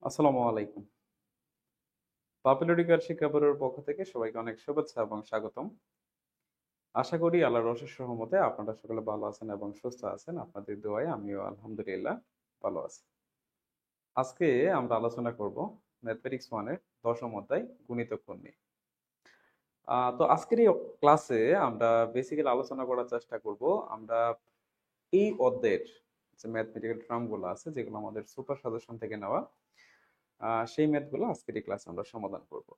আসসালামু আলাইকুম। পপুলারিকার শিক্ষা বোর্ডের পক্ষ থেকে সবাইকে অনেক শুভেচ্ছা এবং স্বাগতম। আশা করি আল্লাহর অশেষ রহমতে আপনারা সকলে ভালো আছেন এবং সুস্থ আছেন। আপনাদের দোয়ায় আমিও আলহামদুলিল্লাহ ভালো আছি। আজকে আমরা আলোচনা করব ম্যাথমেটিক্স 1 এর দশম অধ্যায় গুণিতক কোণ নিয়ে। তো আজকের এই ক্লাসে আমরা বেসিক্যালি আলোচনা করার চেষ্টা করব আমরা এই অধ্যায়ের যে ম্যাথমেটিক্যাল টার্মগুলো আছে যেগুলো আমাদের সুপার সাজেশন থেকে নেওয়া, সেই ম্যাথগুলো আজকের এই ক্লাসে আমরা সমাধান করব।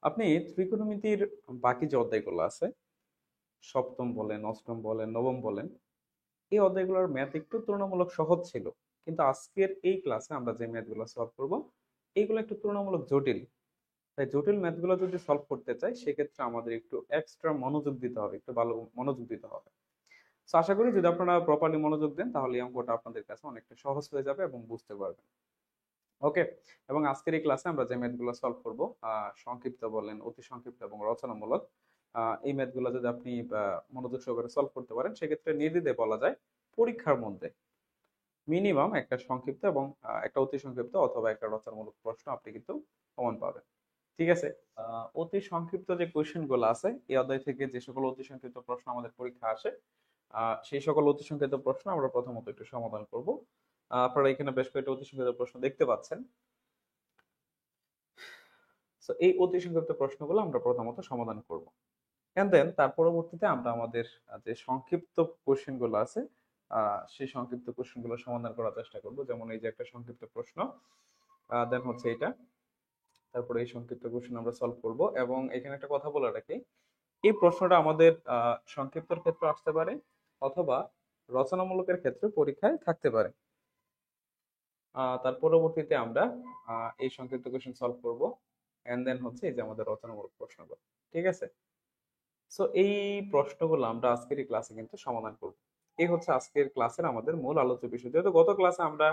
আপনি ত্রিকোণমিতির বাকি যে অধ্যায়গুলো আছে, সপ্তম বলেন, অষ্টম বলেন, নবম বলেন, এই অধ্যায়গুলোর ম্যাথ একটু তুলনামূলক সহজ ছিল। কিন্তু আজকের এই ক্লাসে আমরা যে ম্যাথগুলো সলভ করব, এইগুলো একটু তুলনামূলক জটিল। তাই জটিল ম্যাথগুলো যদি সলভ করতে চাই, সেক্ষেত্রে আমাদের একটু এক্সট্রা মনোযোগ দিতে হবে, একটু ভালো মনোযোগ দিতে হবে। তো আশা করি যদি আপনারা প্রপারলি মনোযোগ দেন, তাহলে এই অঙ্কটা আপনাদের কাছে অনেকটা সহজ হয়ে যাবে এবং বুঝতে পারবেন। ওকে। এবং আজকের এই ক্লাসে আমরা যে ম্যাথগুলো সলভ করব, সংক্ষিপ্ত বলেন, অতি সংক্ষিপ্ত এবং রচনামূলক, এই ম্যাথগুলো যদি আপনি মনোযোগ সহকারে সলভ করতে পারেন, সেক্ষেত্রে নির্দ্বিধায় বলা যায় পরীক্ষার মধ্যে মিনিমাম একটা সংক্ষিপ্ত এবং একটা অতি সংক্ষিপ্ত অথবা একটা রচনামূলক প্রশ্ন আপনি কিন্তু কমন পাবেন। ঠিক আছে। অতি সংক্ষিপ্ত যে কোয়েশ্চেন গুলো আছে এই অধ্যায় থেকে, যে সকল অতি সংক্ষিপ্ত প্রশ্ন আমাদের পরীক্ষা আসে, সেই সকল অতি সংক্ষিপ্ত প্রশ্ন আমরা প্রথমত একটু সমাধান করব। আপনারা এখানে বেশ কয়েকটা অতি সংক্ষিপ্ত প্রশ্ন দেখতে পাচ্ছেন। তো এই অতি সংক্ষিপ্ত প্রশ্নগুলো আমরা প্রথমত সমাধান করব, এন্ড দেন তার পরবর্তীতে আমরা আমাদের যে সংক্ষিপ্ত কোশ্চেন গুলো আছে, সেই সংক্ষিপ্ত কোশ্চেন গুলো সমাধান করার চেষ্টা করব। যেমন এই যে একটা সংক্ষিপ্ত প্রশ্ন, দেন হচ্ছে এটা, তারপরে এই সংক্ষিপ্ত কোশ্চেন আমরা সলভ করব। এবং এখানে একটা কথা বলে রাখি, এই প্রশ্নটা আমাদের সংক্ষিপ্তর ক্ষেত্রে আসতে পারে অথবা রচনামূলকের ক্ষেত্রে পরীক্ষায় থাকতে পারে। তার পরবর্তীতে আমরা এই সংক্ষিপ্ত কোশ্চেন সলভ করব, এন্ড দেন হচ্ছে এই যে আমাদের রচনামূলক প্রশ্নগুলো। ঠিক আছে। সো এই প্রশ্নগুলো আমরা আজকের এই ক্লাসে কিন্তু সমাধান করব। এই হচ্ছে আজকের ক্লাসের আমাদের মূল আলোচ্য বিষয়। যেহেতু গত ক্লাসে আমরা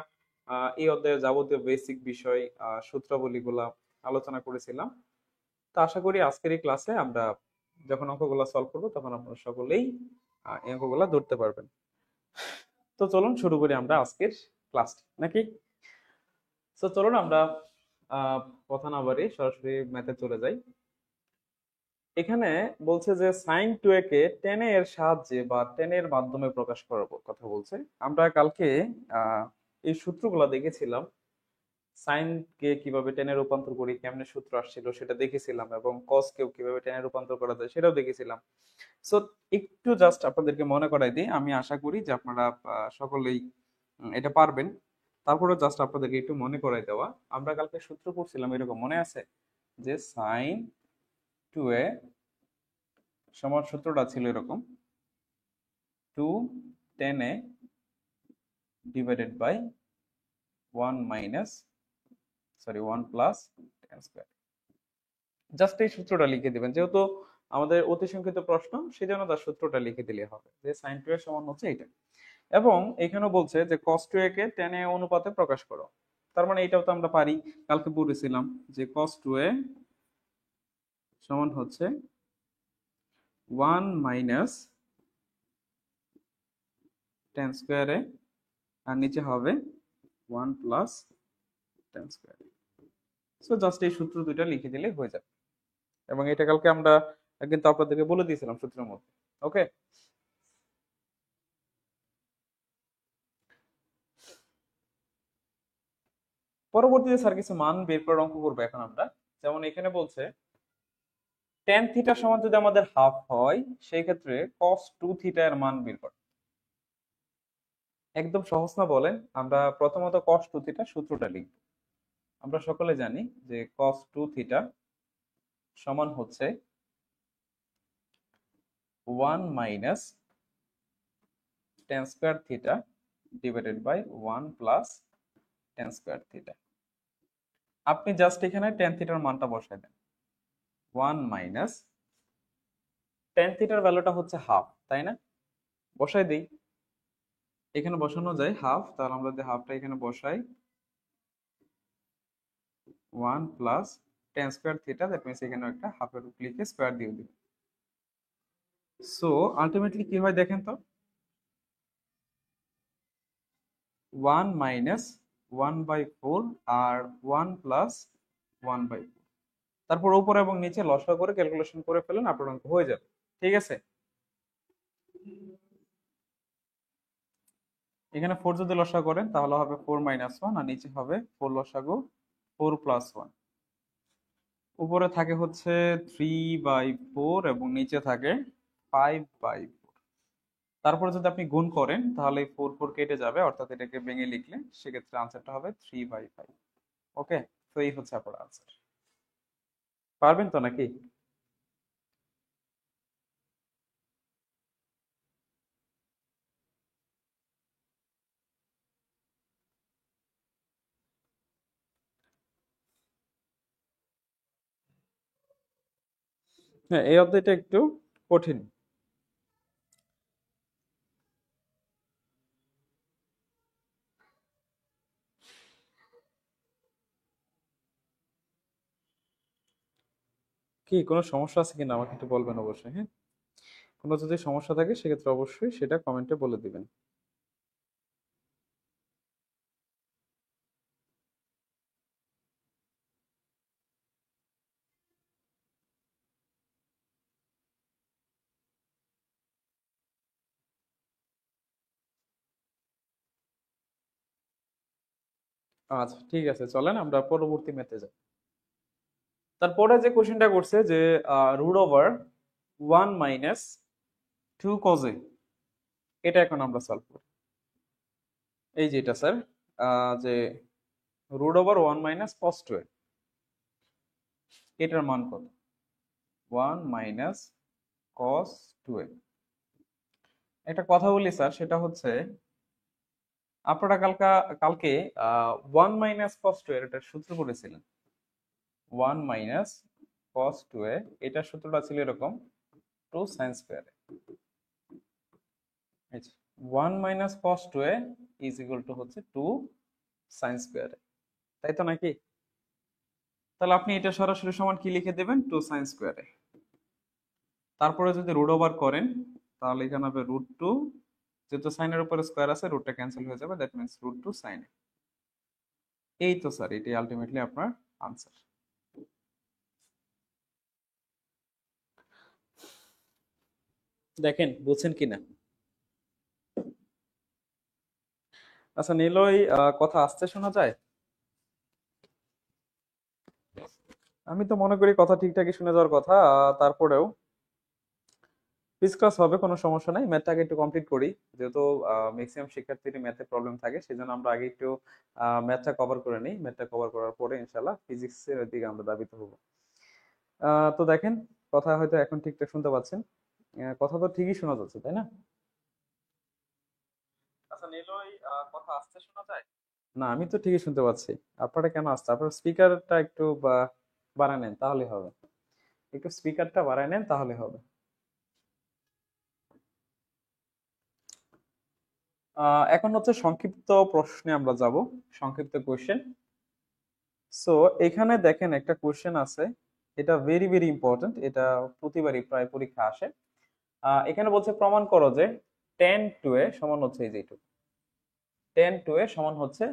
এই অধ্যায়ের যাবতীয় বেসিক বিষয়, সূত্রাবলীগুলা আলোচনা করেছিলাম, তো আশা করি আজকের এই ক্লাসে আমরা যখন অঙ্কগুলো সলভ করব তখন আপনারা সকলেই এই অঙ্কগুলো ধরতে পারবেন। তো চলুন শুরু করি আমরা আজকের ক্লাসটি, নাকি? তো চলুন আমরা আহ কথা না বাড়িয়ে সরাসরি ম্যাথে চলে যাই। এখানে বলছে যে সাইন টু এ কে টেন এর সাহায্যে বা টেন এর মাধ্যমে প্রকাশ করার কথা বলছে। আমরা কালকে এই সূত্রগুলো দেখেছিলাম, সাইন কে কিভাবে টেনে রূপান্তর করি, কেমনে সূত্র আসছিল সেটা দেখেছিলাম, এবং কস কেও কিভাবে টেনে রূপান্তর করা যায় সেটাও দেখেছিলাম। সো একটু জাস্ট আপনাদেরকে মনে করাই দিই, আমি আশা করি যে আপনারা সকলেই এটা পারবেন। তারপরে জাস্ট আপনাদেরকে একটু মনে করাই দেওয়া, আমরা কালকে সূত্র পড়ছিলাম এরকম মনে আছে যে সাইন টু এ সমান সূত্রটা ছিল এরকম, two tan A divided by one minus, sorry, one plus tan square. Just এই সূত্রটা লিখে দিবেন, যেহেতু আমাদের অতি সংক্ষিপ্ত প্রশ্ন, সেই জন্য তার সূত্রটা লিখে দিলে হবে যে সাইন টু এর সমান হচ্ছে এটা। এবং এখানেও বলছে যে কস টু এ কে টেন এ অনুপাতে প্রকাশ করো। তার মানে এটাও তো আমরা পারি, কালকে পড়েছিলাম যে কস টু এ সমান হচ্ছে ওয়ান মাইনাস টেন স্কোয়ারে, আর নিচে হবে one plus tan square. So just এই সূত্র দুইটা লিখে দিলে হয়ে যাবে। এবং এটা কালকে আমরা কিন্তু আপনাদেরকে বলে দিয়েছিলাম সূত্রের মধ্যে। ওকে। পরবর্তীতে স্যার কিছু মান বের করার অঙ্ক করবো এখন আমরা। যেমন এখানে বলছে টেন থিটা সমান যদি আমাদের হাফ হয়, সেই ক্ষেত্রে কস টু থিটা এর মান বের করো। একদম সহজ না বলেন? আমরা প্রথমত কস টু থিটা সূত্রটা লিখব। আমরা সকলে জানি যে কস টু থিটা সমান হচ্ছে one minus tan square theta divided by one plus tan square theta. আপনি জাস্ট এখানে টেন থিটার মানটা বসাই দেন, ওয়ান মাইনাস টেন থিটার ভ্যালুটা হচ্ছে হাফ, তাই না? বসাই দিই, এখানে বসানো যায় হাফ, তাহলে আমরা যদি হাফটা এখানে বসাই, one plus tan square theta, that means এখানে একটা হাফের উপর লিখে স্কোয়ার দিয়ে দিই। সো আলটিমেটলি কি হয় দেখেন তো, ওয়ান মাইনাস 1/4 আর 1+1/4। তারপর উপরে এবং নিচে লসাগু করে ক্যালকুলেশন করে ফেলেন, আপনার অঙ্ক হয়ে যাবে। ঠিক আছে, এখানে 4 যদি লসাগু করেন তাহলে হবে 4-1, আর নিচে হবে 4 লসাগু 4+1। উপরে থাকে হচ্ছে 3/4 এবং নিচে থাকে 5/4। তারপরে যদি আপনি গুণ করেন তাহলে 4 4 কেটে যাবে, অর্থাৎ এটাকে ভেঙে লিখলে সেক্ষেত্রে আনসারটা হবে 3/5। ওকে, তো এই হচ্ছে আপনার আনসার। পারবেন তো নাকি? হ্যাঁ, এই অধ্যায়টা একটু কঠিন। কি কোনো সমস্যা আছে কিনা আমাকে একটু বলবেন অবশ্যই, হ্যাঁ। কোনো যদি সমস্যা থাকে সেক্ষেত্রে অবশ্যই সেটা কমেন্টে বলে দিবেন। আচ্ছা ঠিক আছে, চলেন আমরা পরবর্তী ম্যাথে যাই। তারপরে যে কোশ্চেনটা করছে যে √1 - 2 cos A, এটা এখন আমরা সলভ করি। এই যে এটা স্যার, যে √1 - cos 2A, এটার মান কত? 1 - cos 2A। একটা কথা বলি স্যার, সেটা হচ্ছে আপনারা কালকে 1 - cos 2A এর একটা সূত্র করেছিলেন। 1 - cos 2A, এটার সূত্রটা ছিল এরকম, 2 sin²। 1 - cos 2A is equal two হচ্ছে 2 sin², তাই তো নাকি? তাহলে আপনি এটা সরাসরি সমান কি লিখে দেবেন, 2 sin²। তারপরে যদি রুট ওভার করেন তাহলে এখানে হবে √2, যেহেতু সাইনের উপরে স্কোয়ার আছে রুটটা ক্যান্সেল হয়ে যাবে, দ্যাট মিন্স √2 sin। এই তো স্যার, এটাই আলটিমেটলি আপনার আনসার। দেখেন বুঝছেন কিনা। আচ্ছা নিলয়, কথা আসতে শোনা যায়? আমি তো মনে করি কথা ঠিকঠাকই শুনে যাওয়ার কথা, তারপরেও ফিজ ক্লাস হবে, কোনো সমস্যা নাই। ম্যাথটাকে একটু কমপ্লিট করি, যেহেতু ম্যাক্সিমাম শিক্ষার্থীর ম্যাথে প্রবলেম থাকে, সেজন্য আমরা আগে একটু ম্যাথটা কভার করে নিই। ম্যাথটা কভার করার পরে ইনশাল্লাহ ফিজিক্সের দিকে আমরা ধাবিত হবো। তো দেখেন, কথা হয়তো এখন ঠিকঠাক শুনতে পাচ্ছেন। কথা তো ঠিকই শোনা যাচ্ছে, তাই না? আচ্ছা নিলয়, কথা আসতে শোনা যায়? না, আমি তো ঠিকই শুনতে পাচ্ছি। আপনারা কেন আসছে? আপনার স্পিকারটা একটু বাড়ায় নেন তাহলে হবে। একটু স্পিকারটা বাড়ায় নেন তাহলে হবে। এখন হচ্ছে সংক্ষিপ্ত প্রশ্নে আমরা যাব, সংক্ষিপ্ত কোশ্চেন। সো এখানে দেখেন একটা কোশ্চেন আছে, এটা ভেরি ভেরি ইম্পর্টেন্ট, এটা প্রতিবারই প্রায় পরীক্ষা আসে। এখানে বলছে প্রমাণ করো যে tan 2a সমান হচ্ছে এই যেটুকু, tan 2a সমান হচ্ছে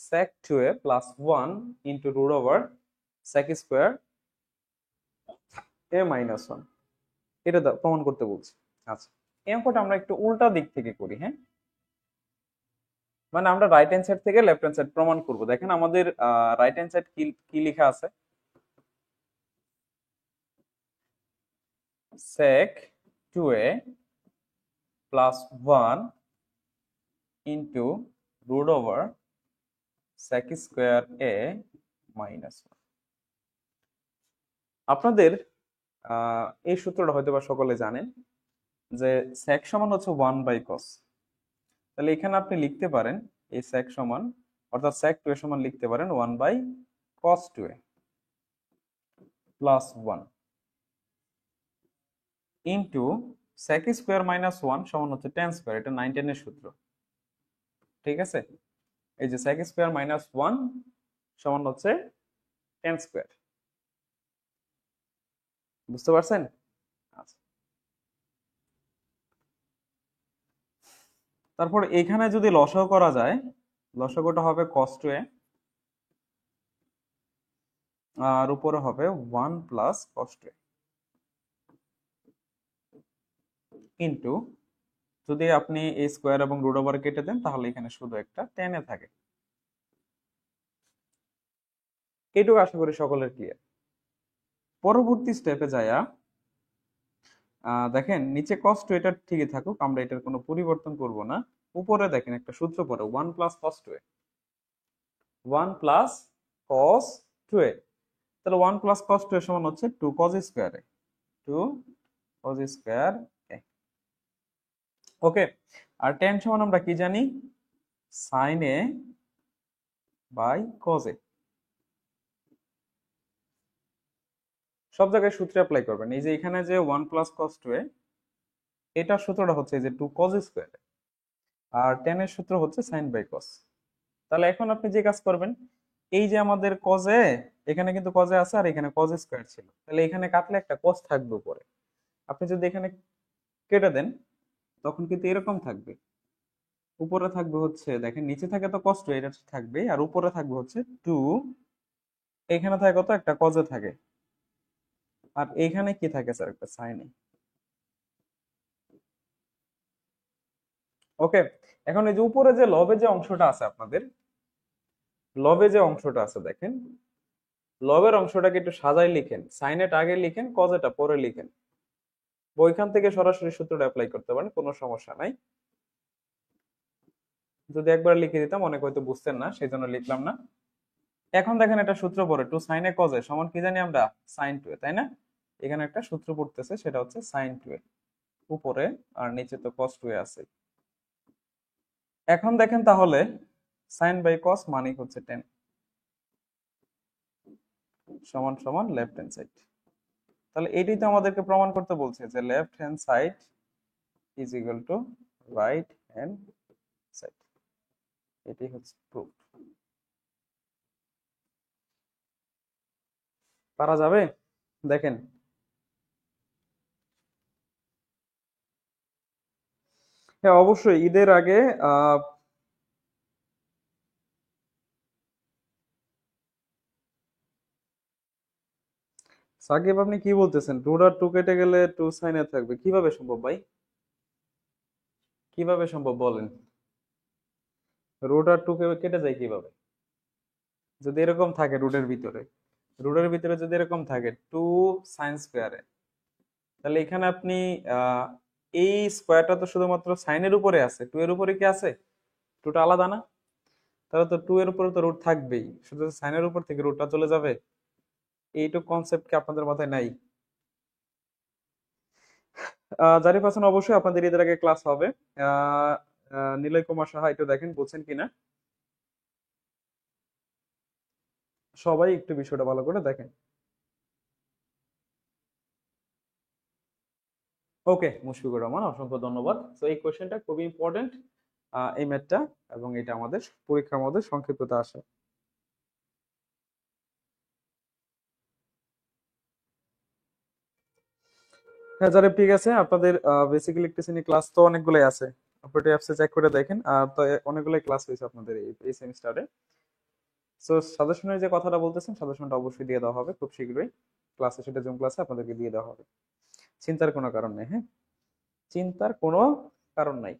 sec 2a plus 1 into √sec² a-1। এটা প্রমাণ করতে বলছি। আচ্ছা, এই অঙ্কটা আমরা একটু উল্টা দিক থেকে করি, হ্যাঁ। মানে আমরা রাইট হ্যান্ড সাইড থেকে লেফট হ্যান্ড সাইড প্রমাণ করব। দেখেন আমাদের রাইট হ্যান্ড সাইড কি কি লেখা আছে, sec 2a plus 1 into √sec² a-1। আপনাদের এই সূত্রটা হয়তো বা সকলে জানেন যে sec সমান হচ্ছে 1/cos। তাহলে এখানে আপনি লিখতে পারেন এই sec সমান, অর্থাৎ sec 2a সমান লিখতে পারেন 1/cos 2a plus 1 into sec² - 1 সমান হচ্ছে tan²। এটা 9 এর সূত্র, ঠিক আছে। এই যে sec² - 1 সমান হচ্ছে tan²। বুঝতে পারছেন? আচ্ছা, তারপর এখানে যদি লসাগু করা যায়, লসাগুটা হবে cos 2a আর উপরে হবে 1 প্লাস কস টু এ ইন্টু, যদি আপনি এই স্কোয়ার এবং রুট ওভার কেটে দেন তাহলে এখানে শুধু একটা টেনে থাকে। এইটুকু আশা করি সকলের ক্লিয়ার। পরবর্তী স্টেপে যায়া দেখেন নিচে কস টু এটা ঠিকই থাকুক, আমরা এটার কোনো পরিবর্তন করব না। উপরে দেখেন একটা সূত্র পড়ে 1 প্লাস কস টু এ, 1 প্লাস কস টু এ, তাহলে 1 প্লাস কস টু এ সমান হচ্ছে 2 কস স্কোয়ার এ, 2 কস স্কোয়ার এ। ওকে, আর tan সমান আমরা কি জানি, সাইন এ বাই কস এ। সব জায়গায় সূত্রে অ্যাপ্লাই করবেন। এই যে এখানে যে 1 প্লাস কস টু এ, এটার সূত্রটা হচ্ছে এই যে 2 কস স্কোয়ার, আর tan এর সূত্র হচ্ছে সাইন বাই কস। তাহলে এখন আপনি যে কাজ করবেন, এই যে আমাদের কজে, এখানে কিন্তু কজে আছে আর এখানে কজ স্কোয়ার ছিল, তাহলে এখানে কাটলে একটা কস থাকবে উপরে। আপনি যদি এখানে কেটে দেন তখন কিন্তু এরকম থাকবে, উপরে থাকবে হচ্ছে দেখেন নিচে থাকে তো কস টু, এটা থাকবে, আর উপরে থাকবে হচ্ছে 2, এখানে থাকে কত একটা কজে থাকে, আর এখানে কি থাকে স্যার একটা সাইনে। ওকে, এখন এই যে উপরে যে লবে যে অংশটা আছে আপনাদের, লবে যে অংশটা আছে দেখেন, লবের অংশটাকে একটু সাজাই লিখেন, সাইনেটা আগে লিখেন, কজেটা পরে লিখেন। ওইখান থেকে সরাসরি সূত্রটা অ্যাপ্লাই করতে পারেন, কোনো সমস্যা নাই। যদি একবার লিখে দিতাম অনেক হয়তো বুঝতেন না, সেই জন্য লিখলাম না। এখন দেখেন একটা সূত্র পড়ে 2 সাইন এ কজ এ সমান কি জানি আমরা, সাইন 2 এ, তাই না? এখানে একটা সূত্র পড়তেছে, সেটা হচ্ছে সাইন 2 এ উপরে, আর নিচে তো কস 2 এ আছে। এখন দেখেন তাহলে সাইন বাই কস মানে হচ্ছে 10 সমান সমান লেফট হ্যান্ড সাইড। তাহলে এটাই তো আমাদেরকে প্রমাণ করতে বলছে যে left hand side is equal to right hand side. এটাই হচ্ছে প্রুফ। পারা যাবে? দেখেন, হ্যাঁ অবশ্যই ঈদের আগে আহ সাকিব আপনি কি বলতেছেন, রুট আর টু কেটে গেলে টু সাইনে থাকবে, কিভাবে সম্ভব ভাই? কিভাবে সম্ভব বলেন, রুট আর টু কেটে যায় কিভাবে? যদি এরকম থাকে রুটের ভিতরে, রুটের ভিতরে যদি এরকম থাকে 2 সাইন স্কোয়ারে, তাহলে এখানে আপনি আহ এই স্কোয়ারটা তো শুধুমাত্র সাইনের উপরে আছে, 2 এর উপরে কি আছে? 2টা আলাদা না? তাহলে তো 2 এর উপরে তো রুট থাকবেই, শুধু সাইনের উপর থেকে রুটটা চলে যাবে। এইটুকু কনসেপ্ট কি আপনাদের মাথায় নাই? জারিফ হাসান, অবশ্যই আপনাদের ঈদের আগে ক্লাস হবে। আহ নিলয় কুমার সাহা, একটু দেখেন বুঝছেন কিনা, সবাই একটু বিষয়টা ভালো করে দেখেন। ওকে, মুশফিকুর রহমান, অসংখ্য ধন্যবাদ। তো এই কোশ্চেনটা খুবই ইম্পর্টেন্ট, এই ম্যাথটা, এবং এটা আমাদের পরীক্ষার মধ্যে সংক্ষিপ্ততে আসে। হ্যাঁ জারিফ, ঠিক আছে, আপনাদের বেসিক ইলেকট্রিসিটি ক্লাস তো অনেকগুলোই আছে, আপনি অ্যাপসে চেক করে দেখেন, আর তো অনেকগুলোই ক্লাস হয়েছে আপনাদের এই সেমিস্টারে। সো সাজেশনের যে কথাটা বলতেছেন, সাজেশনটা অবশ্যই দিয়ে দেওয়া হবে খুব শীঘ্রই, ক্লাসে, সেটা জুম ক্লাসে আপনাদেরকে দিয়ে দেওয়া হবে। চিন্তার কোনো কারণ নেই, হ্যাঁ, চিন্তার কোনো কারণ নাই।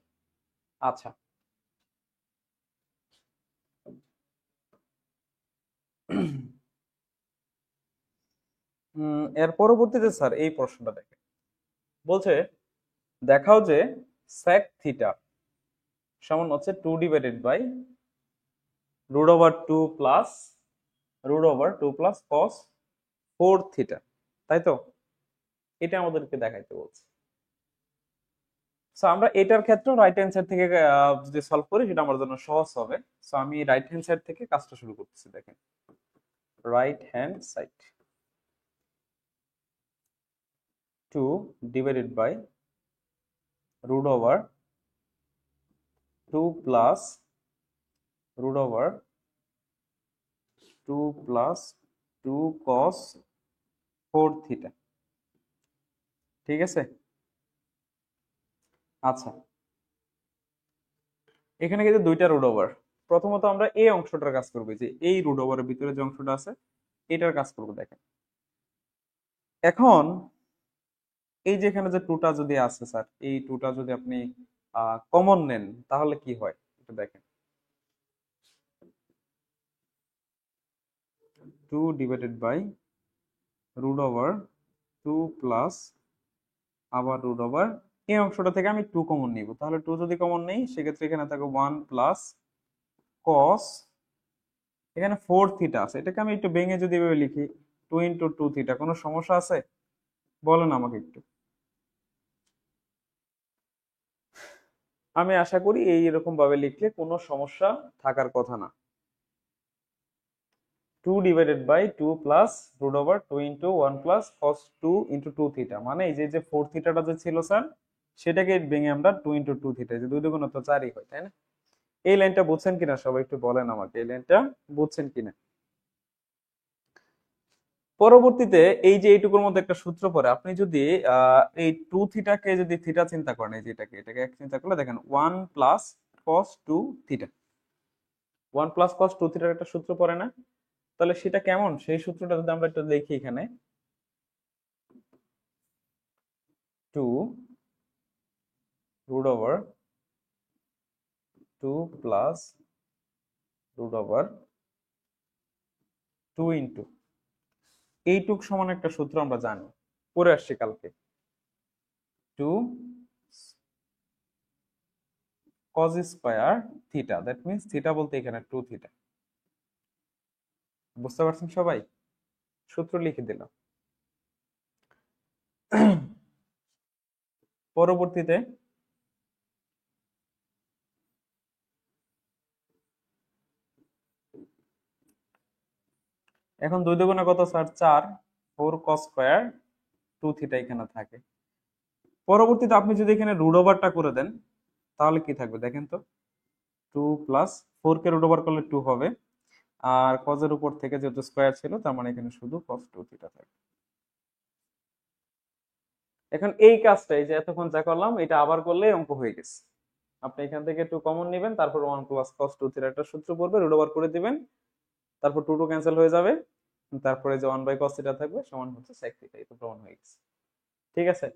আচ্ছা, এর পরবর্তীতে স্যার এই প্রশ্নটা দেখেন, বলছে দেখাও যে sec থিটা সমান হচ্ছে 2 divided by root over 2 plus cos 4 theta, তাই তো? এটা আমাদেরকে দেখাইতে বলছে। সো আমরা এটার ক্ষেত্রে রাইট হ্যান্ড সাইড থেকে যদি সলভ করি সেটা আমার জন্য সহজ হবে। সো আমি রাইট হ্যান্ড সাইড থেকে কাজটা শুরু করতেছি, দেখেন right hand side 2 divided by root over 2 plus root over 2 plus 2 cos 4 theta, ঠিক আছে? আচ্ছা, এখানে কিন্তু দুইটা রুট ওভার। প্রথমত আমরা এই অংশটার কাজ করবো, যে এই রুট ওভারের ভিতরে যে অংশটা আছে এটার কাজ করবো দেখেন। এখন এই যে এখানে যে টুটা যদি আছে স্যার, এই টুটা যদি আপনি কমন নেন তাহলে কি হয় এটা দেখেন। 2 divided by root over 2 plus আবার রুট ওভার, এই অংশটা থেকে আমি 2 কমন নিব, তাহলে 2 যদি কমন নেই সেক্ষেত্রে এখানে থাকবে 1 প্লাস কস, এখানে 4 থিটা আছে, এটাকে আমি একটু ভেঙে যদি এভাবে লিখি 2 ইন্টু 2 থিটা, কোনো সমস্যা আছে বলেন আমাকে একটু। আমি আশা করি এই এরকম ভাবে লিখলে কোনো সমস্যা থাকার কথা না। 2 divided by 2 plus root over 2 into 1 plus cos 2 into 2 theta, মানে এই যে 4 থিটাটা যে ছিল স্যার সেটাকে ভেঙে আমরা 2 ইন্টু 2 থিটা, যে 2 দুগুণ তো 4ই হয়, তাই না? এই লাইনটা বুঝছেন কিনা সবাই একটু বলেন আমাকে, এই লাইনটা বুঝছেন কিনা। পরবর্তীতে এই যে এইটুকুর মধ্যে একটা সূত্র পড়ে, আপনি যদি এই 2 থিটাকে যদি থিটা চিন্তা করেন, এই যে এটাকে এক চিন্তা করলে দেখেন 1 plus cos 2 theta, 1 plus cos 2 থিটার একটা সূত্র পড়ে না? তাহলে সেটা কেমন, সেই সূত্রটা যদি আমরা একটু দেখি এখানে, 2 root over 2 plus root over 2 into এইটুক সমান একটা সূত্র আমরা জানি, পড়ে আসছি কালকে, 2 cos square theta, that means theta বলতে এখানে 2 থিটা। বুঝতে পারছেন সবাই? সূত্র লিখে দিলাম। পরবর্তীতে এখন 2 দুগুণে কত স্যার? 4, 4 cos স্কয়ার 2 থিটা এখানে থাকে। পরবর্তীতে আপনি যদি এখানে রুট ওভারটা করে দেন তাহলে কি থাকবে দেখেন তো, 2 প্লাস 4 কে রুট ওভার করলে 2 হবে, আর cos এর উপর থেকে যেহেতু স্কয়ার ছিল তার মানে এখানে শুধু cos 2 থিটা থাকবে। এখন এই কাজটা এই যে এতক্ষণ যা করলাম এটা আবার করলে অঙ্ক হয়ে গেছে। আপনি এখান থেকে 2 কমন নেবেন, তারপর 1 প্লাস cos 2 থিটা একটা সূত্র পড়বে, রুট ওভার করে দিবেন, তারপর 2 2 ক্যান্সেল হয়ে যাবে, তারপরে যে 1 বাই cos থিটা থাকবে সমান হচ্ছে sec থিটা, এই তো প্রমাণ হয়ে গেছে। ঠিক আছে,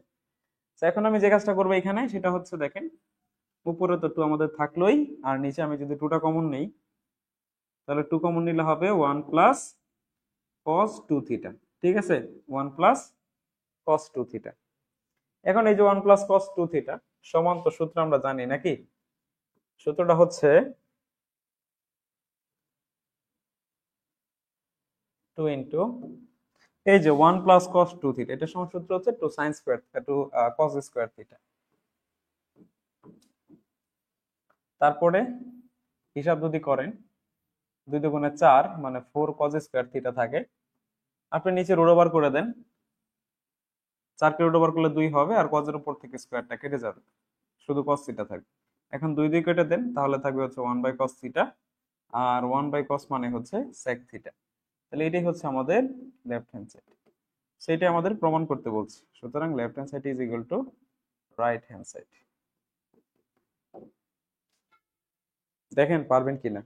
তো এখন আমি যে কাজটা করবো এখানে সেটা হচ্ছে দেখেন, উপরে তো 2 আমাদের থাকলোই, আর নিচে আমি যদি 2টা কমন নেই তাহলে 2 কমন নিলে হবে 1 প্লাস cos 2 থিটা। ঠিক আছে, 1 প্লাস cos 2 থিটা। এখন এই যে 1 প্লাস cos 2 থিটা সমান তো সূত্র আমরা জানি নাকি, সূত্রটা হচ্ছে 2 ইন্টু এই যে 1 প্লাস cos 2 থিটা, এটা সমান সূত্র হচ্ছে 2 sin square 2 cos square theta. তারপরে হিসাব যদি করেন 2 দুগুণে 4 মানে 4 cos স্কয়ার থিটা থাকে, আপনি নিচে রুট ওভার করে দেন, 4 কে রুট ওভার করলে 2 হবে, আর cos এর উপর থেকে স্কয়ারটা কেটে যাবে, শুধু cos থিটা থাকবে। এখন 2 2 কেটে দেন, তাহলে থাকবে হচ্ছে 1 বাই cos থিটা, আর 1 বাই cos মানে হচ্ছে sec থিটা। তাহলে এটাই হচ্ছে আমাদের লেফট হ্যান্ড সাইড, সেইটা আমাদের প্রমাণ করতে বলছে, সুতরাং left hand side is equal to right hand side. দেখেন পারবেন কিনা।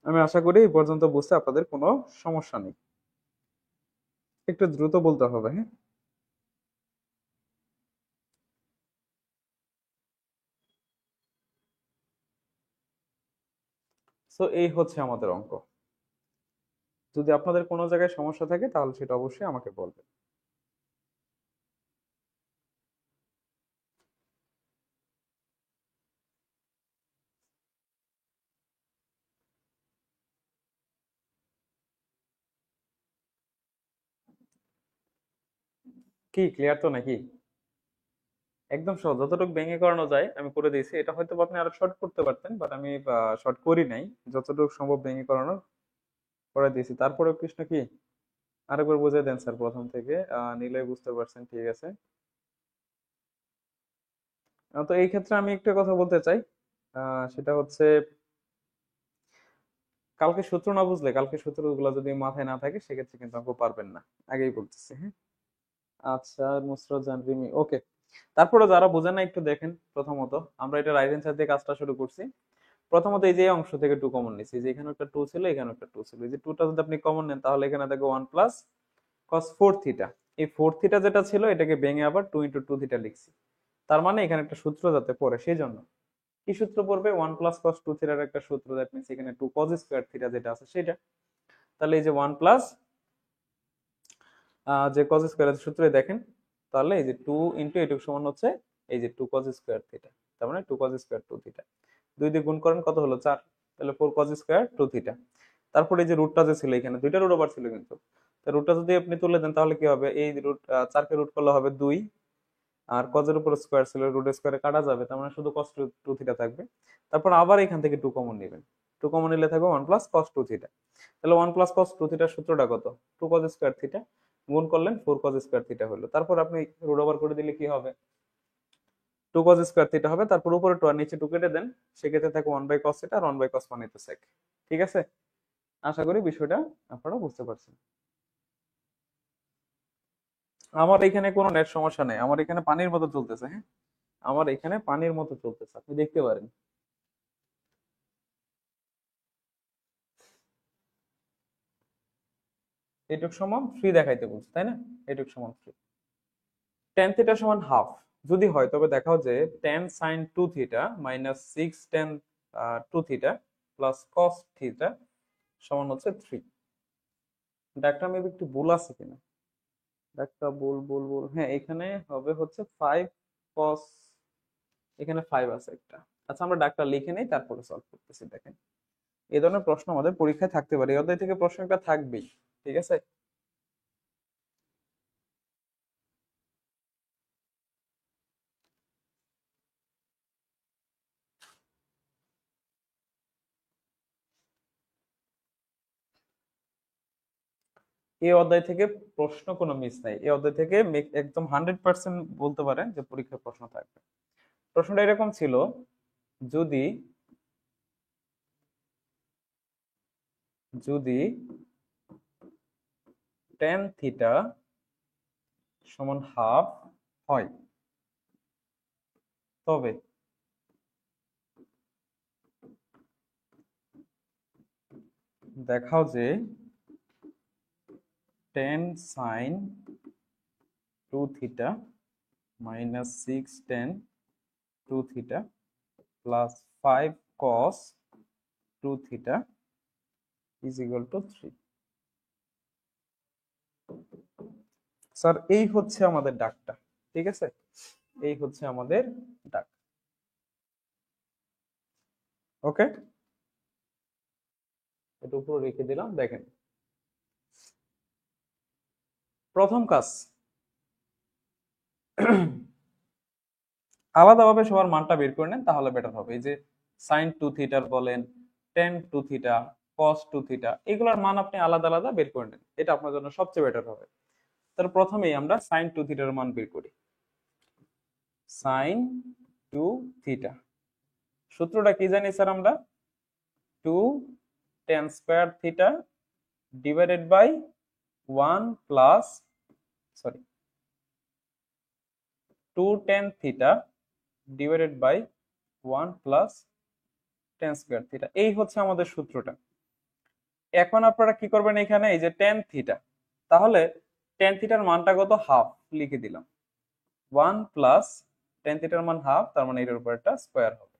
আমি আশা করি এই পর্যন্ত বুঝতে আপনাদের কোনো সমস্যা নেই। একটু দ্রুত বলতে হবে, হ্যাঁ। সো এই হচ্ছে আমাদের অঙ্ক। যদি আপনাদের কোনো জায়গায় সমস্যা থাকে তাহলে সেটা অবশ্যই আমাকে বলবেন। কি ক্লিয়ার তো নাকি? একদম সহজ, যতটুকু ভেঙে করানো যায় আমি করে দিয়েছি। এটা হয়তো বা আপনি আরো শর্ট করতে পারতেন, বাট আমি শর্ট করি নাই, যতটুকু সম্ভব ভেঙে করানো করে দিয়েছি। তারপরে কৃষ্ণ কি আরেকবার বুঝিয়ে দেন স্যার প্রথম থেকে, নিলয় বুঝতে পারছেন, ঠিক আছে। তো এই ক্ষেত্রে আমি একটা কথা বলতে চাই, সেটা হচ্ছে কালকে সূত্র না বুঝলে, কালকে সূত্রগুলো যদি মাথায় না থাকে সেক্ষেত্রে কিন্তু অঙ্ক পারবেন না, আগেই বলতেছি, হ্যাঁ। আচ্ছা নুসরত জান রিমি, ওকে। তারপরে যারা বোঝেন না একটু দেখেন, প্রথমত আমরা এটা রাইট হ্যান্ড সাইড দিয়ে কাজটা শুরু করছি, প্রথমত এই যে অংশ থেকে 2 কমন নিছি, যে এখানে একটা 2 ছিল, এখানে একটা 2 ছিল, এই যে 2টা যদি আপনি কমন নেন তাহলে এখানে থাকবে 1 প্লাস cos 4 থিটা। এই 4 থিটা যেটা ছিল এটাকে ভেঙে আবার 2 ইনটু 2 থিটা লিখছি। তার মানে এখানে একটা সূত্র যাতে পড়ে সেই জন্য। কি সূত্র পড়বে? 1 প্লাস cos 2 থিটার একটা সূত্র, দ্যাট মিন্স এখানে 2 cos স্কয়ার থিটা যেটা আছে সেটা। তাহলে এই যে 1 প্লাস যে cos স্কয়ারের সূত্রে দেখেন, তাহলে এই যে 2 ইনটু এটুকু সমান হচ্ছে এই যে 2 cos স্কয়ার থিটা। তার মানে 2 cos স্কয়ার 2 থিটা। 2 দিয়ে গুণ করেন কত হলো? 4। তাহলে 4 cos স্কয়ার 2 থিটা। তারপরে এই যে রুটটা যে ছিল, এখানে দুইটা রুট ওভার ছিল কিন্তু, তো রুটটা যদি আপনি তুলে দেন তাহলে কি হবে? এই রুট 4 কে রুট করলে হবে 2, আর cos এর উপর স্কয়ার ছিল, রুট স্কয়ারে কাটা যাবে, তার মানে শুধু cos 2 থিটা থাকবে। তারপর আবার এখান থেকে 2 কমন নেবেন, 2 কমন নিলে থাকবে 1 প্লাস cos 2 থিটা। তাহলে 1 প্লাস cos 2 থিটার সূত্রটা কত? 2 cos স্কয়ার থিটা, গুণ করলেন 4 cos স্কয়ার থিটা হলো। তারপর আপনি রুট ওভার করে দিলে কি হবে? 2 cos স্কয়ার থিটা হবে, তারপর উপরে 2 আর নিচে 2 কেটে দেন, সেক্ষেত্রে থাকে 1 বাই cos থিটা, আর 1 বাই cos মানে তো sec। ঠিক আছে, আশা করি বিষয়টা আপনারা বুঝতে পারছেন। আমার এখানে কোনো নেট সমস্যা নেই, আমার এখানে পানির মতো চলতেছে। হ্যাঁ, আমার এখানে পানির মতো চলতেছে, আপনি দেখতে পারেন। এটুক সমান 3 দেখাইতে বলছে, তাই না? এটুক সমান 3। tan থিটা সমান হাফ যদি হয় তবে দেখাও যে tan sin 2 theta minus 6 tan 2 theta plus cos theta সমান হচ্ছে 3। ডাকটা মেবি একটু ভুল আছে কিনা, ডাকটা ভুল, হ্যাঁ এখানে হবে হচ্ছে 5 cos, এখানে 5 আছে একটা। আচ্ছা আমরা ডাকটা লিখে নেই তারপরে সলভ করতেছি। দেখেন, এই ধরনের প্রশ্ন আমাদের পরীক্ষায় থাকতে পারে, এই অধ্যায় থেকে প্রশ্ন একটা থাকবেই। ঠিক আছে, এই অধ্যায় থেকে প্রশ্ন কোনো মিস নাই, এই অধ্যায় থেকে একদম 100% বলতে পারেন যে পরীক্ষায় প্রশ্ন থাকবে। প্রশ্নটা এরকম ছিল, যদি যদি tan থিটা সমান হাফ হয় তবে দেখাও যে tan sin 2 theta minus 6 tan 2 theta plus 5 cos 2 theta is equal two 3। Sir এই হচ্ছে আমাদের ডাকটা। ঠিক আছে, এই হচ্ছে আমাদের ডাক। ওকে, এটা উপরে রেখে দিলাম। দেখেন, প্রথম কাজ, আলাদাভাবে সবার মানটা বের করে নেন তাহলে বেটার হবে। এই যে সাইন 2 থিটার বলেন, টেন 2 থিটা, কস 2 থিটা, এগুলোর মান আপনি আলাদা আলাদা বের করে নেন, এটা আপনার জন্য সবচেয়ে বেটার হবে। তাহলে প্রথমেই আমরা সাইন 2 থিটার মান বের করি। সাইন 2 থিটা সূত্রটা কি জানি স্যার আমরা? 2 tan square theta divided by 1 plus, sorry, 2 tan theta divided by 1 plus tan square theta, এই হচ্ছে আমাদের সূত্রটা। এখন আপনারা কি করবেন, এখানে এই যে tan থিটা, তাহলে tan থিটার মানটা কত? হাফ লিখে দিলাম। 1 প্লাস tan থিটার মান হাফ, তার মানে এটার উপর একটা স্কয়ার হবে।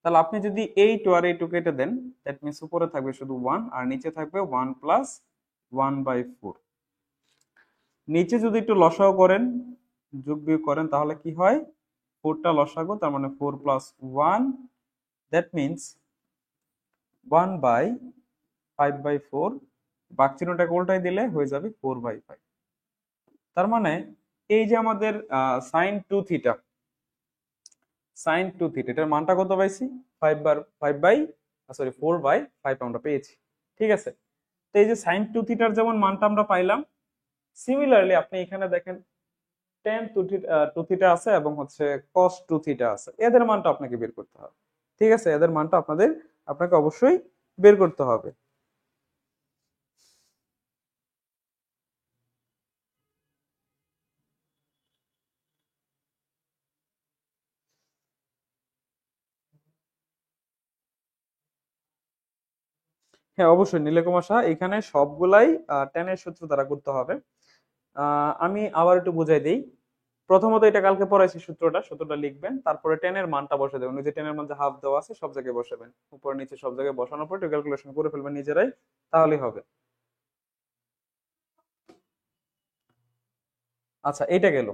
তাহলে আপনি যদি এই টু আর এই টু কেটে দেন, দ্যাট মিন্স উপরে থাকবে শুধু 1 আর নিচে থাকবে 1 প্লাস 1/4। নিচে যদি একটু লসাগু করেন, যোগ বিয়োগ করেন, তাহলে কি হয়? 4টা লসাগু, তার মানে 4 প্লাস 1, দ্যাট মিন্স 1/5/4। বাক চিহ্নটাকে উল্টাই দিলে হয়ে যাবে 4/5। তার মানে এই যে আমাদের সাইন 2 থিটা, সাইন 2 থিটা এটার মানটা কত পাইছি? 4/5 আমরা পেয়েছি। ঠিক আছে, তো এই যে সাইন 2 থিটার যেমন মানটা আমরা পাইলাম, সিমিলারলি আপনি এখানে দেখেন tan 2 থিটা আছে এবং হচ্ছে cos 2 থিটা আছে, এদের মানটা আপনাকে বের করতে হবে। ঠিক আছে, এদের মানটা আপনাকে অবশ্যই বের করতে হবে। হ্যাঁ অবশ্যই নীলকমল সাহা, এখানে সবগুলাই টেনের সূত্র দ্বারা করতে হবে। আমি আবার একটু বুঝাই দিই। প্রথমত এটা কালকে পড়াইছি, সূত্রটা লিখবেন, তারপরে টেনের মানটা বসে দেবেন। ওই যে টেনের মান যে হাফ দেওয়া আছে সব জায়গায় বসাবেন, উপর নিচে সব জায়গায় বসানোর পর একটু ক্যালকুলেশন করে ফেলবেন নিজেরাই, তাহলেই হবে। আচ্ছা এটা গেল।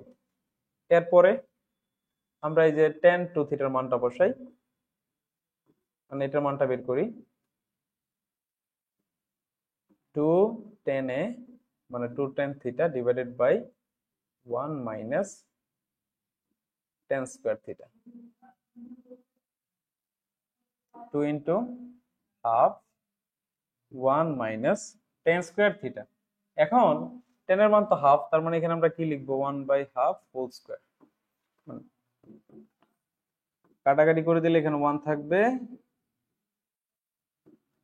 এরপরে আমরা এই যে টেন টু থিটার মানটা বসাই, মানে এটার মানটা বের করি। টু টেন এ মানে two tan theta divided by one minus tan square theta, two into half one minus tan square theta. এখন টেনের মান তো হাফ, তার মানে এখানে আমরা কি লিখবো, one by half whole square. কাটাকাটি করে দিলে এখানে ওয়ান থাকবে,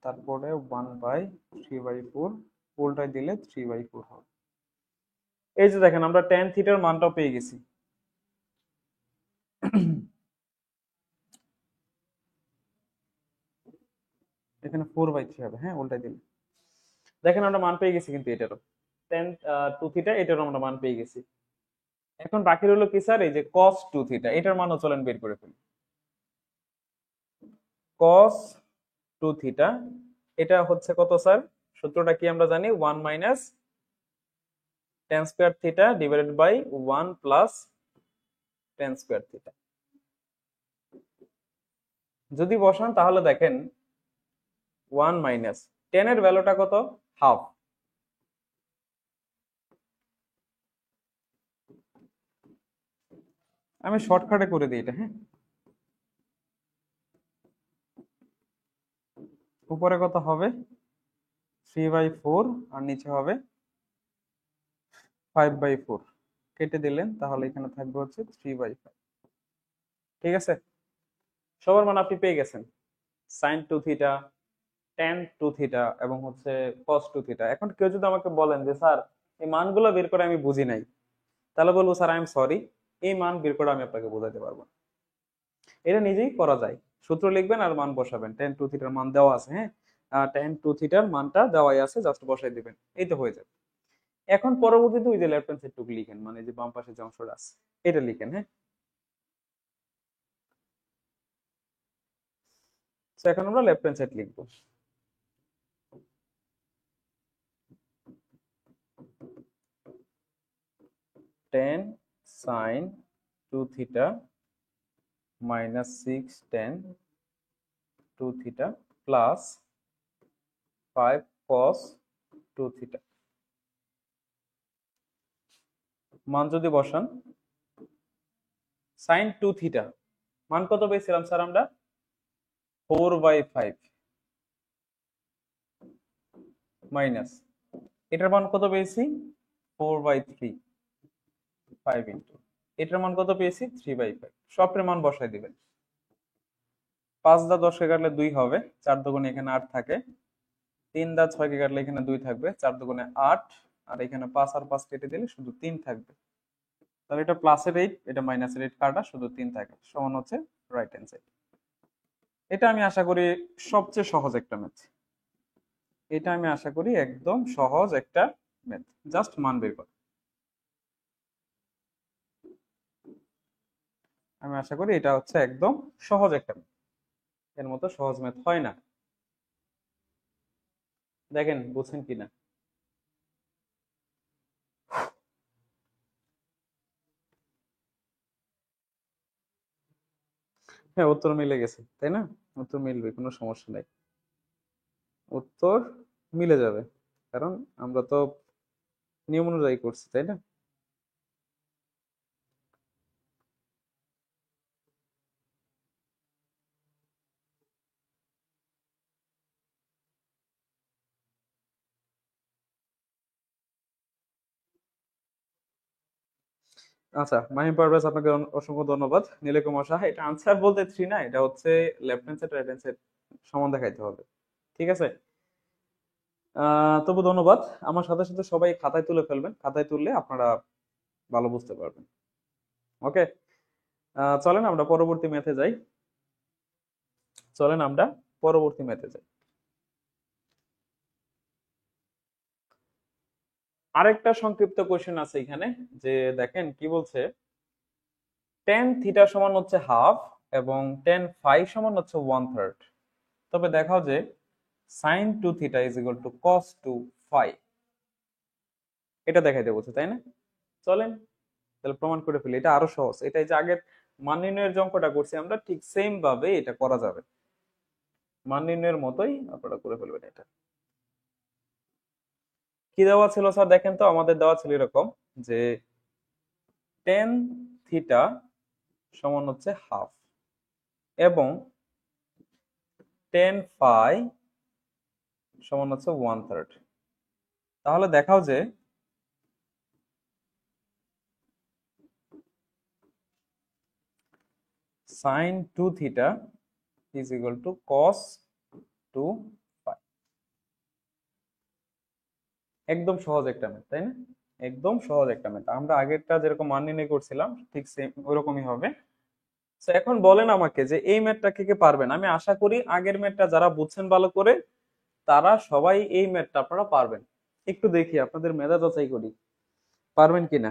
তারপরে one by three by four, উল্টায় দিলে থ্রি বাই ফোর হবে। এই যে দেখেন আমরা টেন থিটার মানটাও পেয়ে গেছি। এখানে ফোর বাই থ্রি হবে, হ্যাঁ উল্টায় দিলে। দেখেন আমরা মান পেয়ে গেছি কিন্তু এটারও, টেন টু থিটা এটারও আমরা মান পেয়ে গেছি। এখন বাকি রইলো কি স্যার, এই যে কস টু থিটা, এটার মানও চলেন বের করে ফেলি। কস টু থিটা এটা হচ্ছে কত স্যার, সূত্রটা কি আমরা জানি, one minus tan square theta divided by one plus tan square theta. যদি বসান তাহলে দেখেন ওয়ান মাইনাস টেন এর ভ্যালুটা কত, হাফ। আমি শর্টকাটে করে দিই এটা, হ্যাঁ। উপরে কত হবে, থ্রি বাই ফোর, আর নিচে হবে ফাইভ বাই ফোর। কেটে দিলেন তাহলে এখানে থাকবে হচ্ছে থ্রি বাই ফাইভ। ঠিক আছে, সবার মান আপনি পেয়ে গেছেন, sine two theta, tan two theta এবং হচ্ছে কস টু থিটা। এখন কেউ যদি আমাকে বলেন যে স্যার এই মানগুলো বের করে আমি বুঝি নাই, তাহলে বলবো স্যার আই এম সরি, এই মান বের করে আমি আপনাকে বোঝাতে পারবো না। এটা নিজেই করা যায়, সূত্র লিখবেন আর মান বসাবেন, টেন টু থিটার মান দেওয়া আছে, হ্যাঁ টেন টু থিটার মানটা দেওয়াই আছে, জাস্ট বসাই দিবেন, এই তো হয়ে যাবে। এখন পরবর্তীতে ওই যে লেফট হ্যান্ড সাইড টুকু লিখেন, মানে যে বাম পাশে যে অংশটা আছে এটা লিখেন, হ্যাঁ। তো এখন আমরা লেফট হ্যান্ড সাইড লিখবো, tan sine two theta minus six tan two theta plus five cos two theta. মান যদি বসান, সাইন টু থিটা মান কত পেয়েছিলাম স্যার আমরা, ফোর বাই ফাইভ, মাইনাস এটার মান কত পেয়েছি, four by three, five into এটার মান কত পেয়েছি, থ্রি বাই ফাইভ। সবের মান বসাই দিবেন, পাঁচ দা দশকে কাটলে দুই হবে, চার দুগুণে এখানে আট থাকে, তিন দা ছয়কে কাটলে এখানে দুই থাকবে, চার দুগুণে আট, আর এখানে পাঁচ আর পাঁচ কেটে দিলে শুধু তিন থাকবে। তাহলে এটা প্লাসের এইট, এটা মাইনাসের এইট, কাটা শুধু তিন থাকে, সমান হচ্ছে রাইট হ্যান্ড সাইড। এটা আমি আশা করি সবচেয়ে সহজ একটা ম্যাথ, এটা আমি আশা করি একদম সহজ একটা ম্যাথ, জাস্ট মান বের করা। আমি আশা করি এটা হচ্ছে একদম সহজ একটা ম্যাথ, এর মতো সহজ ম্যাথ হয় না। দেখেন বুঝছেন কিনা। হ্যাঁ উত্তর মিলে গেছে তাই না, উত্তর মিলবে, কোনো সমস্যা নাই, উত্তর মিলে যাবে, কারণ আমরা তো নিয়ম অনুযায়ী করছি তাই না। আচ্ছা মাহিম পারভেজ, আপনাকে অসংখ্য ধন্যবাদ। নীলকমল সাহা, এটা আনসার বলতে থ্রি না, এটা হচ্ছে left hand side right hand side সমান দেখাইতে হবে। ঠিক আছে, তবু ধন্যবাদ। আমার সাথে সাথে সবাই খাতায় তুলে ফেলবেন, খাতায় তুললে আপনারা ভালো বুঝতে পারবেন। ওকে, চলেন আমরা পরবর্তী ম্যাথে যাই, চলেন আমরা পরবর্তী ম্যাথে যাই। আরেকটা সংক্ষিপ্ত কোশ্চেন আছে এখানে, যে দেখেন কি বলছে, টেন থিটা সমান হচ্ছে হাফ এবং টেন ফাই সমান হচ্ছে ওয়ান থার্ড। তবে দেখাও যে sine two theta is equal to cos two phi. এটা দেখাইতে বলছে, তাই না? চলেন তাহলে প্রমাণ করে ফেলি, এটা আরো সহজ। এটা এই যে আগের মান নির্ণয়ের যে অঙ্কটা করছি আমরা, ঠিক সেম ভাবে এটা করা যাবে, মান নির্ণয়ের মতোই আপনারা করে ফেলবেন এটা। কি দেওয়া ছিল স্যার? দেখেন তো, আমাদের দেওয়া ছিল এরকম যে টেন থিটা সমান হচ্ছে হাফ এবং টেন ফাই সমান হচ্ছে ওয়ান থার্ড। তাহলে দেখাও যে sine two theta is equal to cos two phi. একদম সহজ একটা ম্যাথ, তাই না? একদম সহজ একটা ম্যাথ। আমরা আগেরটা যেরকম মান নির্ণয় করছিলাম ঠিক সেম ওইরকমই হবে। তো এখন বলেন আমাকে যে এই ম্যাথটা কে কে পারবেন? আমি আশা করি আগের ম্যাথটা যারা বুঝছেন ভালো করে তারা সবাই এই ম্যাথটা আপনারা পারবেন। একটু দেখি আপনাদের মেধা যাচাই করি, পারবেন কিনা।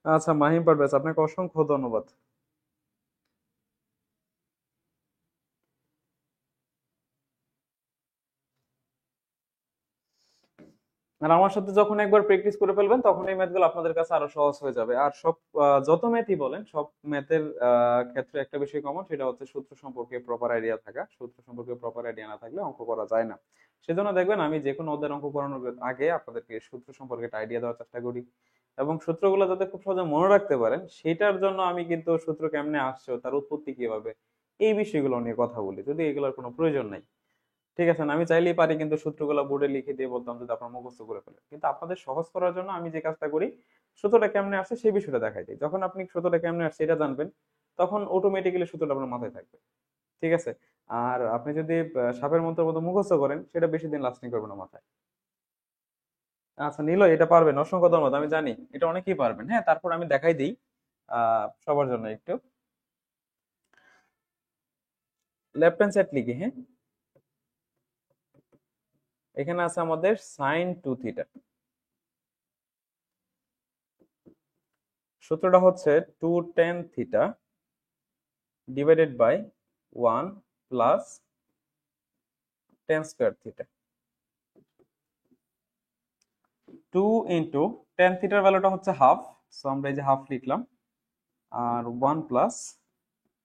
আচ্ছা, মাহিম পারভেজ, আপনাকে অসংখ্য ধন্যবাদ। আর আমার সাথে যখন একবার প্র্যাকটিস করে ফেলবেন তখন এই ম্যাথগুলো আপনাদের কাছে আরো সহজ হয়ে যাবে। আর সব যত ম্যাথই বলেন, সব ম্যাথের ক্ষেত্রে একটা বিষয় কমন, সেটা হচ্ছে সূত্র সম্পর্কে প্রপার আইডিয়া থাকা। সূত্র সম্পর্কে প্রপার আইডিয়া না থাকলে অঙ্ক করা যায় না। সেজন্য দেখবেন আমি যে কোনো অধ্যায়ের অঙ্ক করানোর আগে আপনাদেরকে সূত্র সম্পর্কে একটা আইডিয়া দেওয়ার চেষ্টা করি, এবং সূত্রগুলো যাতে খুব সহজে মনে রাখতে পারেন সেটার জন্য আমি কিন্তু সূত্র কেমনে আসছে, তার উৎপত্তি কিভাবে, এই বিষয়গুলো নিয়ে কথা বলি, যদি এগুলোর কোনো প্রয়োজন নাই। ঠিক আছে না? আমি চাইলেই পারি কিন্তু সূত্রগুলো বোর্ডে লিখে দিয়ে বলতাম যদি আপনারা মুখস্থ করে ফেলেন, কিন্তু আপনাদের সহজ করার জন্য আমি যে কাজটা করি, সূত্রটা কেমনে আসছে সেই বিষয়টা দেখাই দিই। যখন আপনি সূত্রটা কেমনে আসছে এটা জানবেন, তখন অটোমেটিক্যালি সূত্রটা আপনার মাথায় থাকবে। ঠিক আছে? আর আপনি যদি সাপের মন্ত্রের মতো মুখস্থ করেন, সেটা বেশি দিন লাস্টিং করবে না মাথায়। আচ্ছা নিলয়, এটা পারবেন, অসংখ্য ধন্যবাদ। আমি জানি এটা অনেকেই পারবেন। হ্যাঁ, তারপর আমি দেখাই দিই সবার জন্য একটু। লেফট হ্যান্ড সাইড লিখি, হ্যাঁ। এখানে আছে আমাদের সাইন টু থিটা। সূত্রটা হচ্ছে two tan theta divided by one plus tan square theta. Two into tan থিটার ভ্যালুটা হচ্ছে হাফ, সো আমরা এই যে হাফ লিখলাম, আর ওয়ান প্লাস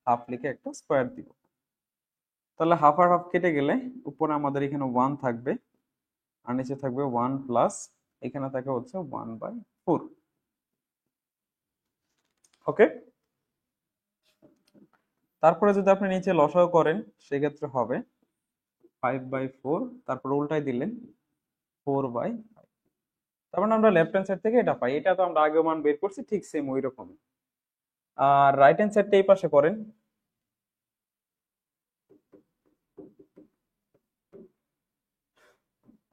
হাফ লিখে একটা স্কোয়ার দিব। তাহলে হাফ আর হাফ কেটে গেলে উপরে আমাদের এখানে ওয়ান থাকবে, আর নিচে থাকবে ওয়ান প্লাস, এখানে থাকে হচ্ছে ওয়ান বাই ফোর। ওকে, তারপরে যদি আপনি নিচে লসাগু করেন সেক্ষেত্রে হবে ফাইভ বাই ফোর, তারপর উল্টাই দিলেন ফোর বাই। তার মানে আমরা লেফট হ্যান্ড সাইড থেকে এটা পাই, এটা তো আমরা আগেও মান বের করছি, ঠিক সেম ওই রকমই। আর রাইট হ্যান্ড সাইডটা এই পাশে করেন,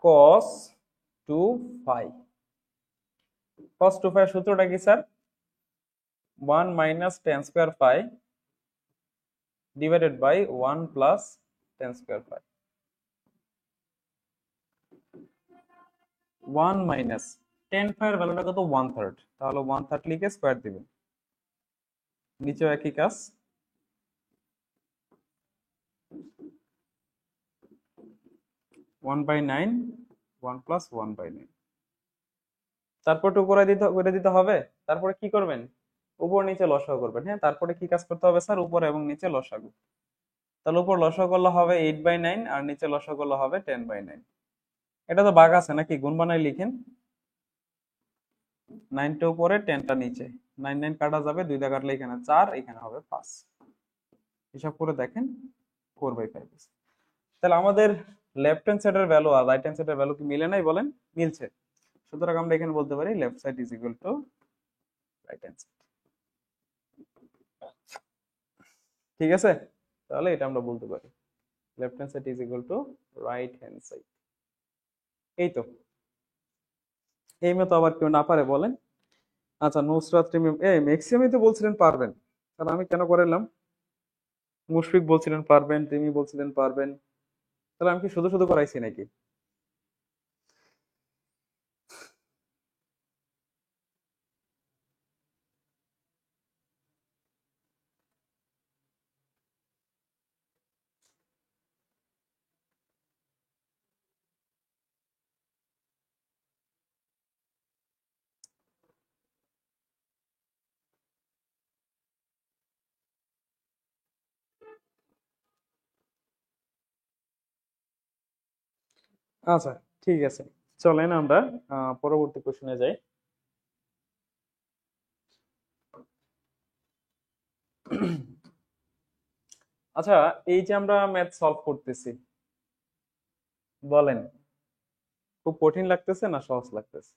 cos two phi. cos two phi সূত্রটা কি sir? One minus tan square phi divided by one plus tan square phi. One minus tan phi এর ভ্যালুটা কত? ওয়ান থার্ড, তাহলে ওয়ান থার্ড লিখে স্কোয়ার দিবেন, নিচেও একই কাজ। One by nine, one plus one by nine, তারপর টু করে দিতে হবে। তারপরে কি করবেন? উপর নিচে লসাগু করবেন। হ্যাঁ, তারপরে কি কাজ করতে হবে স্যার? উপরে এবং নিচে লসাগু। তাহলে উপর লসাগু করলে হবে এইট বাই নাইন, আর নিচে লসাগু করলে হবে টেন বাই নাইন। এটা তো বাঘ আছে নাকি? গুণ বানাই লিখেন, নাইনটা উপরে টেনটা নিচে, নাইন নাইন কাটা যাবে, দুইটা কাটলে এখানে চার, এখানে হবে পাঁচ। হিসাব করে দেখেন ফোর বাই ফাইভ। তাহলে আমাদের লেফট হ্যান্ড সাইডের ভ্যালু আর রাইট হ্যান্ড সাইডের ভ্যালু কি মিলে নাই বলেন? মিলছে। সুতরাং আমরা এখানে বলতে পারি left side is equal to right hand side. ঠিক আছে? তাহলে এটা আমরা বলতে পারি left hand side is equal to right hand side. এই তো, এই মতো আবার কেউ না পারে বলেন? আচ্ছা, নুসরাত রিমি, ম্যাক্সিমামই তো বলছিলেন পারবেন, তাহলে আমি কেন করালাম? মুশফিক বলছিলেন পারবেন, তুমি বলছিলেন পারবেন, তাহলে আমি কি শুধু শুধু করাইছি নাকি? আচ্ছা, ঠিক আছে, চলেন আমরা পরবর্তী কোশ্চেনে যাই। আচ্ছা, এই যে আমরা ম্যাথ সলভ করতেছি, বলেন খুব কঠিন লাগতেছে না সহজ লাগতেছে?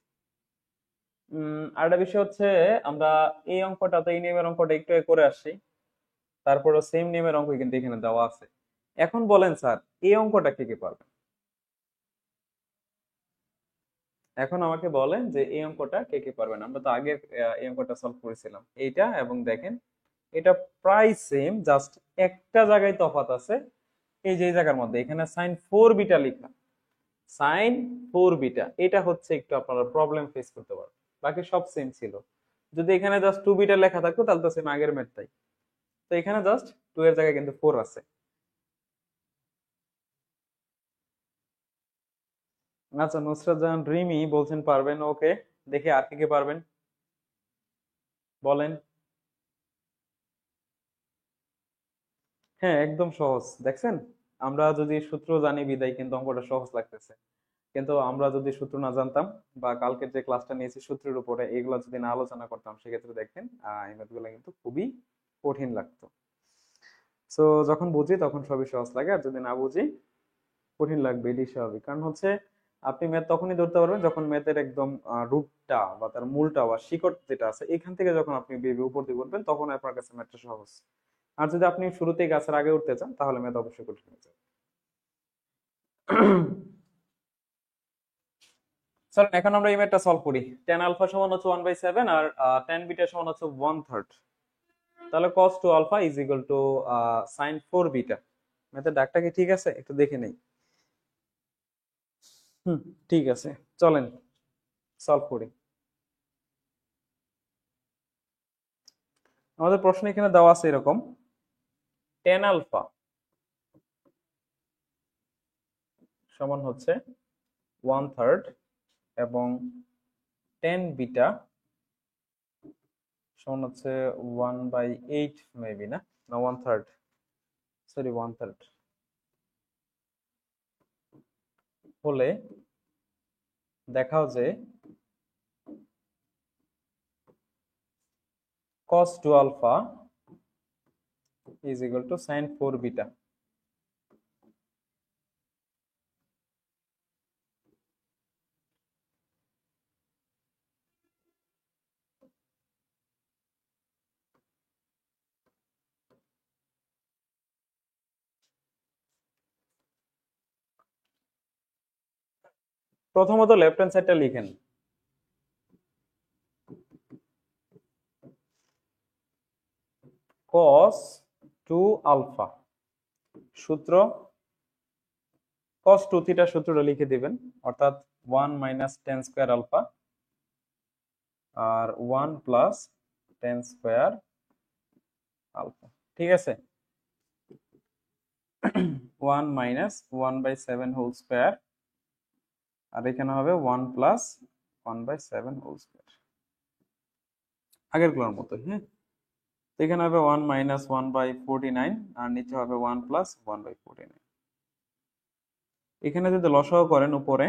আরেকটা বিষয় হচ্ছে, আমরা এই অঙ্কটা তো এই নিয়মের অঙ্কটা একটু আগে করে আসছি, তারপরও সেম নিয়মের অঙ্ক কিন্তু এখানে দেওয়া আছে। এখন বলেন স্যার, এই অঙ্কটা কে কে পারবে? এখন আমাকে বলেন যে এই অঙ্কটা কে কে পারবেন। আমরা তো আগে এই অঙ্কটা সলভ করেছিলাম এইটা, এবং দেখেন এটা প্রায় সেম, জাস্ট একটা জায়গায় তফাৎ আছে। এই যে এই জায়গার মধ্যে এখানে সাইন ফোর বিটা লেখা, সাইন ফোর বিটা, এটা হচ্ছে একটু আপনারা প্রবলেম ফেস করতে পারবেন। বাকি সব সেম ছিল। যদি এখানে জাস্ট টু বিটা লেখা থাকতো তাহলে তো সেম আগের ম্যাথটাই। তো এখানে জাস্ট টু এর জায়গায় কিন্তু ফোর আছে। আচ্ছা, নুসরাত জাহান রিমি বলছেন পারবেন, ওকে। দেখি আর কে কে পারবেন, বলেন। হ্যাঁ, একদম সহজ, দেখছেন? আমরা যদি সূত্র জানি বিদায় কিন্তু অঙ্কটা সহজ লাগতেছে। কিন্তু আমরা যদি সূত্র না জানতাম, বা কালকের যে ক্লাসটা নিয়েছি সূত্রের উপরে, এগুলো যদি না আলোচনা করতাম, সেক্ষেত্রে দেখেন এই ম্যাথগুলো কিন্তু খুবই কঠিন লাগতো। সো যখন বুঝি তখন সবই সহজ লাগে, আর যদি না বুঝি কঠিন লাগবে, এটাই স্বাভাবিক। কারণ হচ্ছে আপনি ম্যাথ তখনই ধরতে পারবেন যখন ম্যাথের একদম রুটটা বা তার মূলটা বা শিকড় যেটা আছে এখান থেকে যখন আপনি ভেবে উপর দিকে উঠবেন, তখন আপনার কাছে ম্যাথটা সহজ। আর যদি আপনি শুরুতেই গাছের আগে উঠতে চান তাহলে ম্যাথ অবশ্যই কঠিন হয়ে যাবে। চলেন এখন আমরা এই ম্যাথটা সলভ করি। টেন আলফা সমান হচ্ছে 1/7, আর টেন বিটা সমান হচ্ছে 1/3। তাহলে cos 2 alpha is equal to sin 4 beta. ম্যাথের দাগটা কি ঠিক আছে? একটু দেখে নেই। হুম, ঠিক আছে, চলেন সলভ করি। আমাদের প্রশ্ন এখানে দেওয়া আছে এরকম, টেন আলফা সমান হচ্ছে 1/3, এবং টেন বিটা সমান হচ্ছে 1/8, মেবি না, না 1/3, সরি 1/3 হলে দেখাও যে cos 2 alpha is equal to sin 4 beta। প্রথমত লেফট হ্যান্ড সাইডটা লিখেন, cos 2 alpha সূত্র, cos 2 থিটা সূত্রটা লিখে দিবেন, অর্থাৎ 1 মাইনাস টেন স্কোয়ার আলফা আর 1 প্লাস টেন স্কোয়ার আলফা। ঠিক আছে, 1 মাইনাস 1/7 হোল স্কোয়ার, আর এখানে হবে 1 প্লাস 1/7 হোল স্কোয়ার, আগের গুলোর মতো। হ্যাঁ, তো এখানে হবে 1 মাইনাস 1/49, আর নিচে হবে 1 প্লাস 1/49। এখানে যদি লসাগু করেন উপরে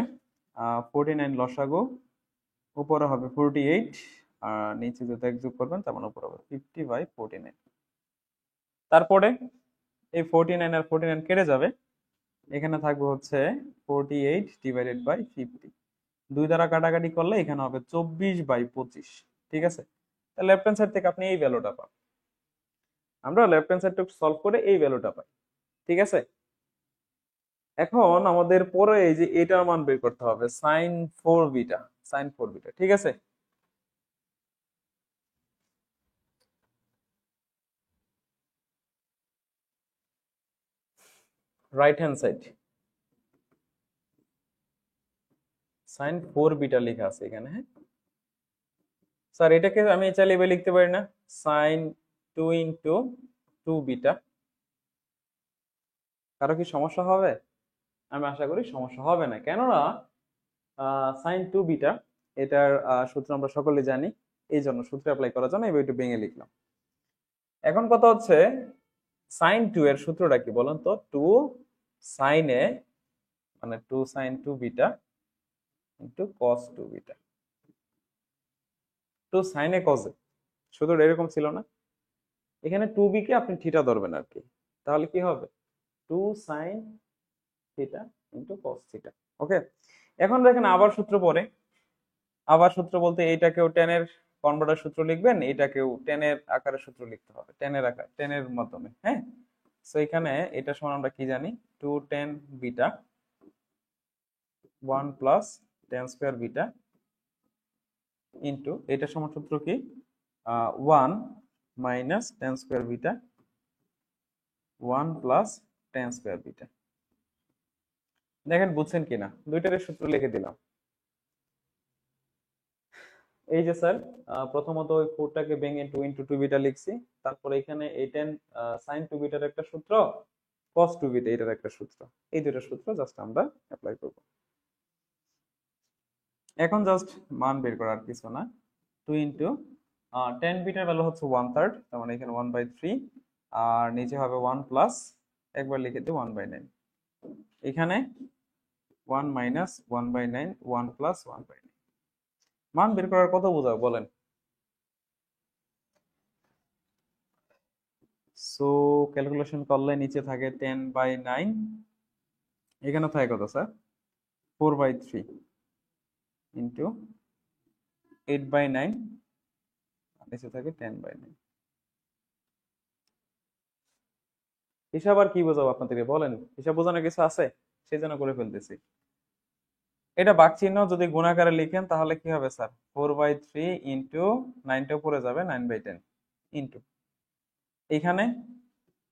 49 লসাগু, উপরে হবে 48, আর নিচে যদি এক যোগ করবেন তার মানে উপরে হবে 50/49। তারপরে এই 49 আর 49 কেটে যাবে, এখানে থাকবে হচ্ছে 48 ডিভাইডেড বাই 50। দুই দ্বারা কাটাকাটি করলে এখানে হবে 24/25। ঠিক আছে, লেফট হ্যান্ড সাইড থেকে আপনি এই ভ্যালুটা পান। আমরা লেফট হ্যান্ড সাইডটা সলভ করে এই ভ্যালুটা পাই। ঠিক আছে, এখন আমাদের পরে এই যে এটার মান বের করতে হবে, sine four beta, sine four beta. ঠিক আছে, right hand side sine four beta লেখা আছে এখানে। হ্যাঁ স্যার, এটাকে আমি চাইলে এভাবে লিখতে পারি না, sine two into two beta. কারো কি সমস্যা হবে? আমি আশা করি সমস্যা হবে না, কেননা সাইন টু বিটা এটার সূত্র আমরা সকলে জানি, এই জন্য সূত্র অ্যাপ্লাই করার জন্য এই বইটা ভেঙে লিখলাম। এখন কথা হচ্ছে সাইন টু এর সূত্রটা কি বলেন তো? টু সাইন এ মানে 2 sin 2 beta into cos 2 beta, 2 sin এ cos এ, শুধু এরকম ছিল না, এখানে 2b কে আপনি থিটা ধরবেন আর কি, তাহলে কি হবে 2 sin theta into cos theta. Okay, এখন দেখেন আবার সূত্র পড়ে, আবার সূত্র বলতে এইটাকেও tan এর কনভার্টার সূত্র লিখবেন, এটাকেও tan এর আকারে সূত্র লিখতে হবে, tan এর আকার, tan এর মাধ্যমে। হ্যাঁ, সো এখানে এটা সমান আমরা কি জানি, 2 tan beta 1 plus tan square beta into এটা সমান সূত্র কি 1 minus tan square beta 1 plus tan square beta. দেখেন বুঝছেন কিনা, দুইটার সূত্র লিখে দিলাম। এই যে স্যার, প্রথমত ওই 4টাকে ভেঙে 2 ইন্টু 2 বিটা লিখছি, তারপরে এখানে এই tan sin 2 বিটার একটা সূত্র, cos 2 বিটা এটার একটা সূত্র, এই দুইটা সূত্র জাস্ট আমরা অ্যাপ্লাই করব। এখন জাস্ট মান বের করার কিছু না, 2 ইন্টু tan বিটার ভ্যালু হচ্ছে 1/3, তার মানে এখানে 1/3, আর নিচে হবে 1 প্লাস, একবার লিখে দিই 1/9, এখানে 1 মাইনাস 1/9, 1 প্লাস 1/9। মান বের করার কত বোঝাও বলেন? সো ক্যালকুলেশন করলে নিচে থাকে 10/9, এখানে থাকে কত স্যার 4/3 ইন্টু 8/9, নিচে থাকে 10/9। হিসাব আর কি বোঝাবো আপনাদেরকে বলেন, হিসাব বোঝানোর কিছু আছে, সেই জন্য করে ফেলতেছি। এটা ভাগ চিহ্ন যদি গুণাকারে লিখেন তাহলে কি হবে স্যার 4/3 ইন্টু 9টা উপরে যাবে 9/10 ইন্টু এখানে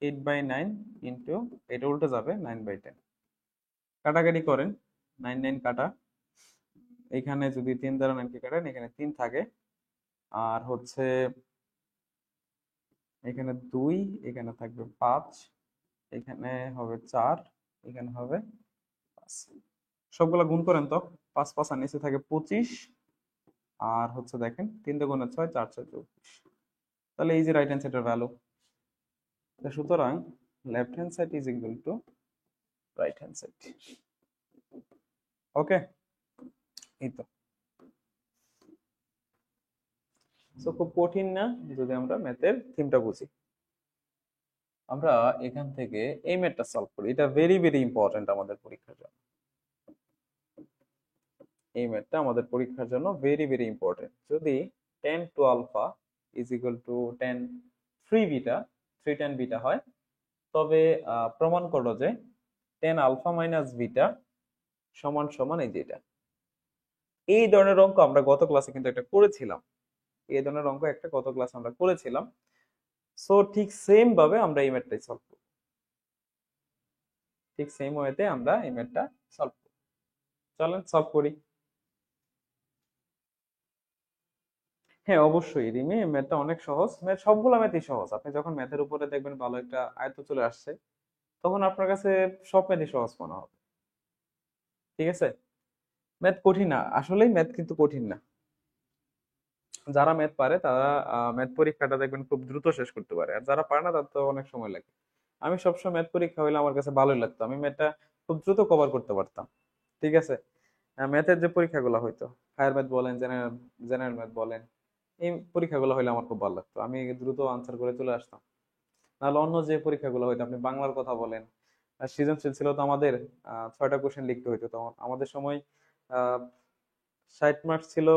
8/9 ইন্টু এটা উল্টে যাবে 9/10, কাটাকাটি করেন 9 9 কাটা, এখানে যদি 3 দ্বারা 9 কে কাটেন এখানে 3 থাকে, আর হচ্ছে এখানে 2, এখানে থাকবে 5, এখানে হবে 4, এখানে হবে 5, সবগুলা গুণ করেন তো, 5 5 আর নিচে থাকে 25, আর হচ্ছে দেখেন 3 দুগুণে 6, 4 6 24, তাহলে এই যে রাইট হ্যান্ড সাইডের ভ্যালু, সুতরাং left hand side is equal to right hand side. Okay, এই তো। সো খুব কঠিন না যদি আমরা ম্যাথের থিমটা বুঝি। আমরা এখান থেকে এই ম্যাথটা সলভ করি, এটা ভেরি ভেরি ইম্পর্টেন্ট আমাদের পরীক্ষার জন্য, এই ম্যাথটা আমাদের পরীক্ষার জন্য ভেরি ভেরি ইম্পর্টেন্ট। যদি tan 2 alpha is equal to tan 3 beta, 3 tan beta হয়, তবে প্রমাণ করো যে tan আলফা মাইনাস বিটা সমান সমান এই যেটা। এই ধরনের অঙ্ক আমরা গত ক্লাসে কিন্তু একটা করেছিলাম, এই ধরনের অঙ্ক একটা গত ক্লাসে আমরা করেছিলাম। সো ঠিক সেম ভাবে আমরা এই ম্যাথটাই সলভ করব, ঠিক সেম ওয়েতে আমরা এই ম্যাথটা সলভ করব। চলেন সলভ করি। হ্যাঁ অবশ্যই রিমি, ম্যাথটা অনেক সহজ, ম্যাথ সবগুলো ম্যাথই সহজ। আপনি যখন ম্যাথের উপরে দেখবেন ভালো একটা আয়ত্ত চলে আসছে, তখন আপনার কাছে সব ম্যাথই সহজ মনে হবে। ঠিক আছে, ম্যাথ কঠিন না, আসলেই ম্যাথ কিন্তু কঠিন না। যারা ম্যাথ পারে তারা ম্যাথ পরীক্ষাটা দেখবেন খুব দ্রুত শেষ করতে পারে, আর যারা পারে না তার তো অনেক সময় লাগে। আমি সবসময় ম্যাথ পরীক্ষা হইলে আমার কাছে ভালোই লাগতো, আমি ম্যাথটা খুব দ্রুত কভার করতে পারতাম। ঠিক আছে, ম্যাথের যে পরীক্ষাগুলো হইতো, হায়ার ম্যাথ বলেন, জেনারেল জেনারেল ম্যাথ বলেন, এই পরীক্ষাগুলো হইলে আমার খুব ভালো লাগতো, আমি দ্রুত আনসার করে চলে আসতাম। নাহলে অন্য যে পরীক্ষাগুলো হইতো, আপনি বাংলার কথা বলেন, আর সৃজনশীল ছিল তো আমাদের 6টা কোশ্চেন লিখতে হইতো, তখন আমাদের সময় 60 মার্কস ছিল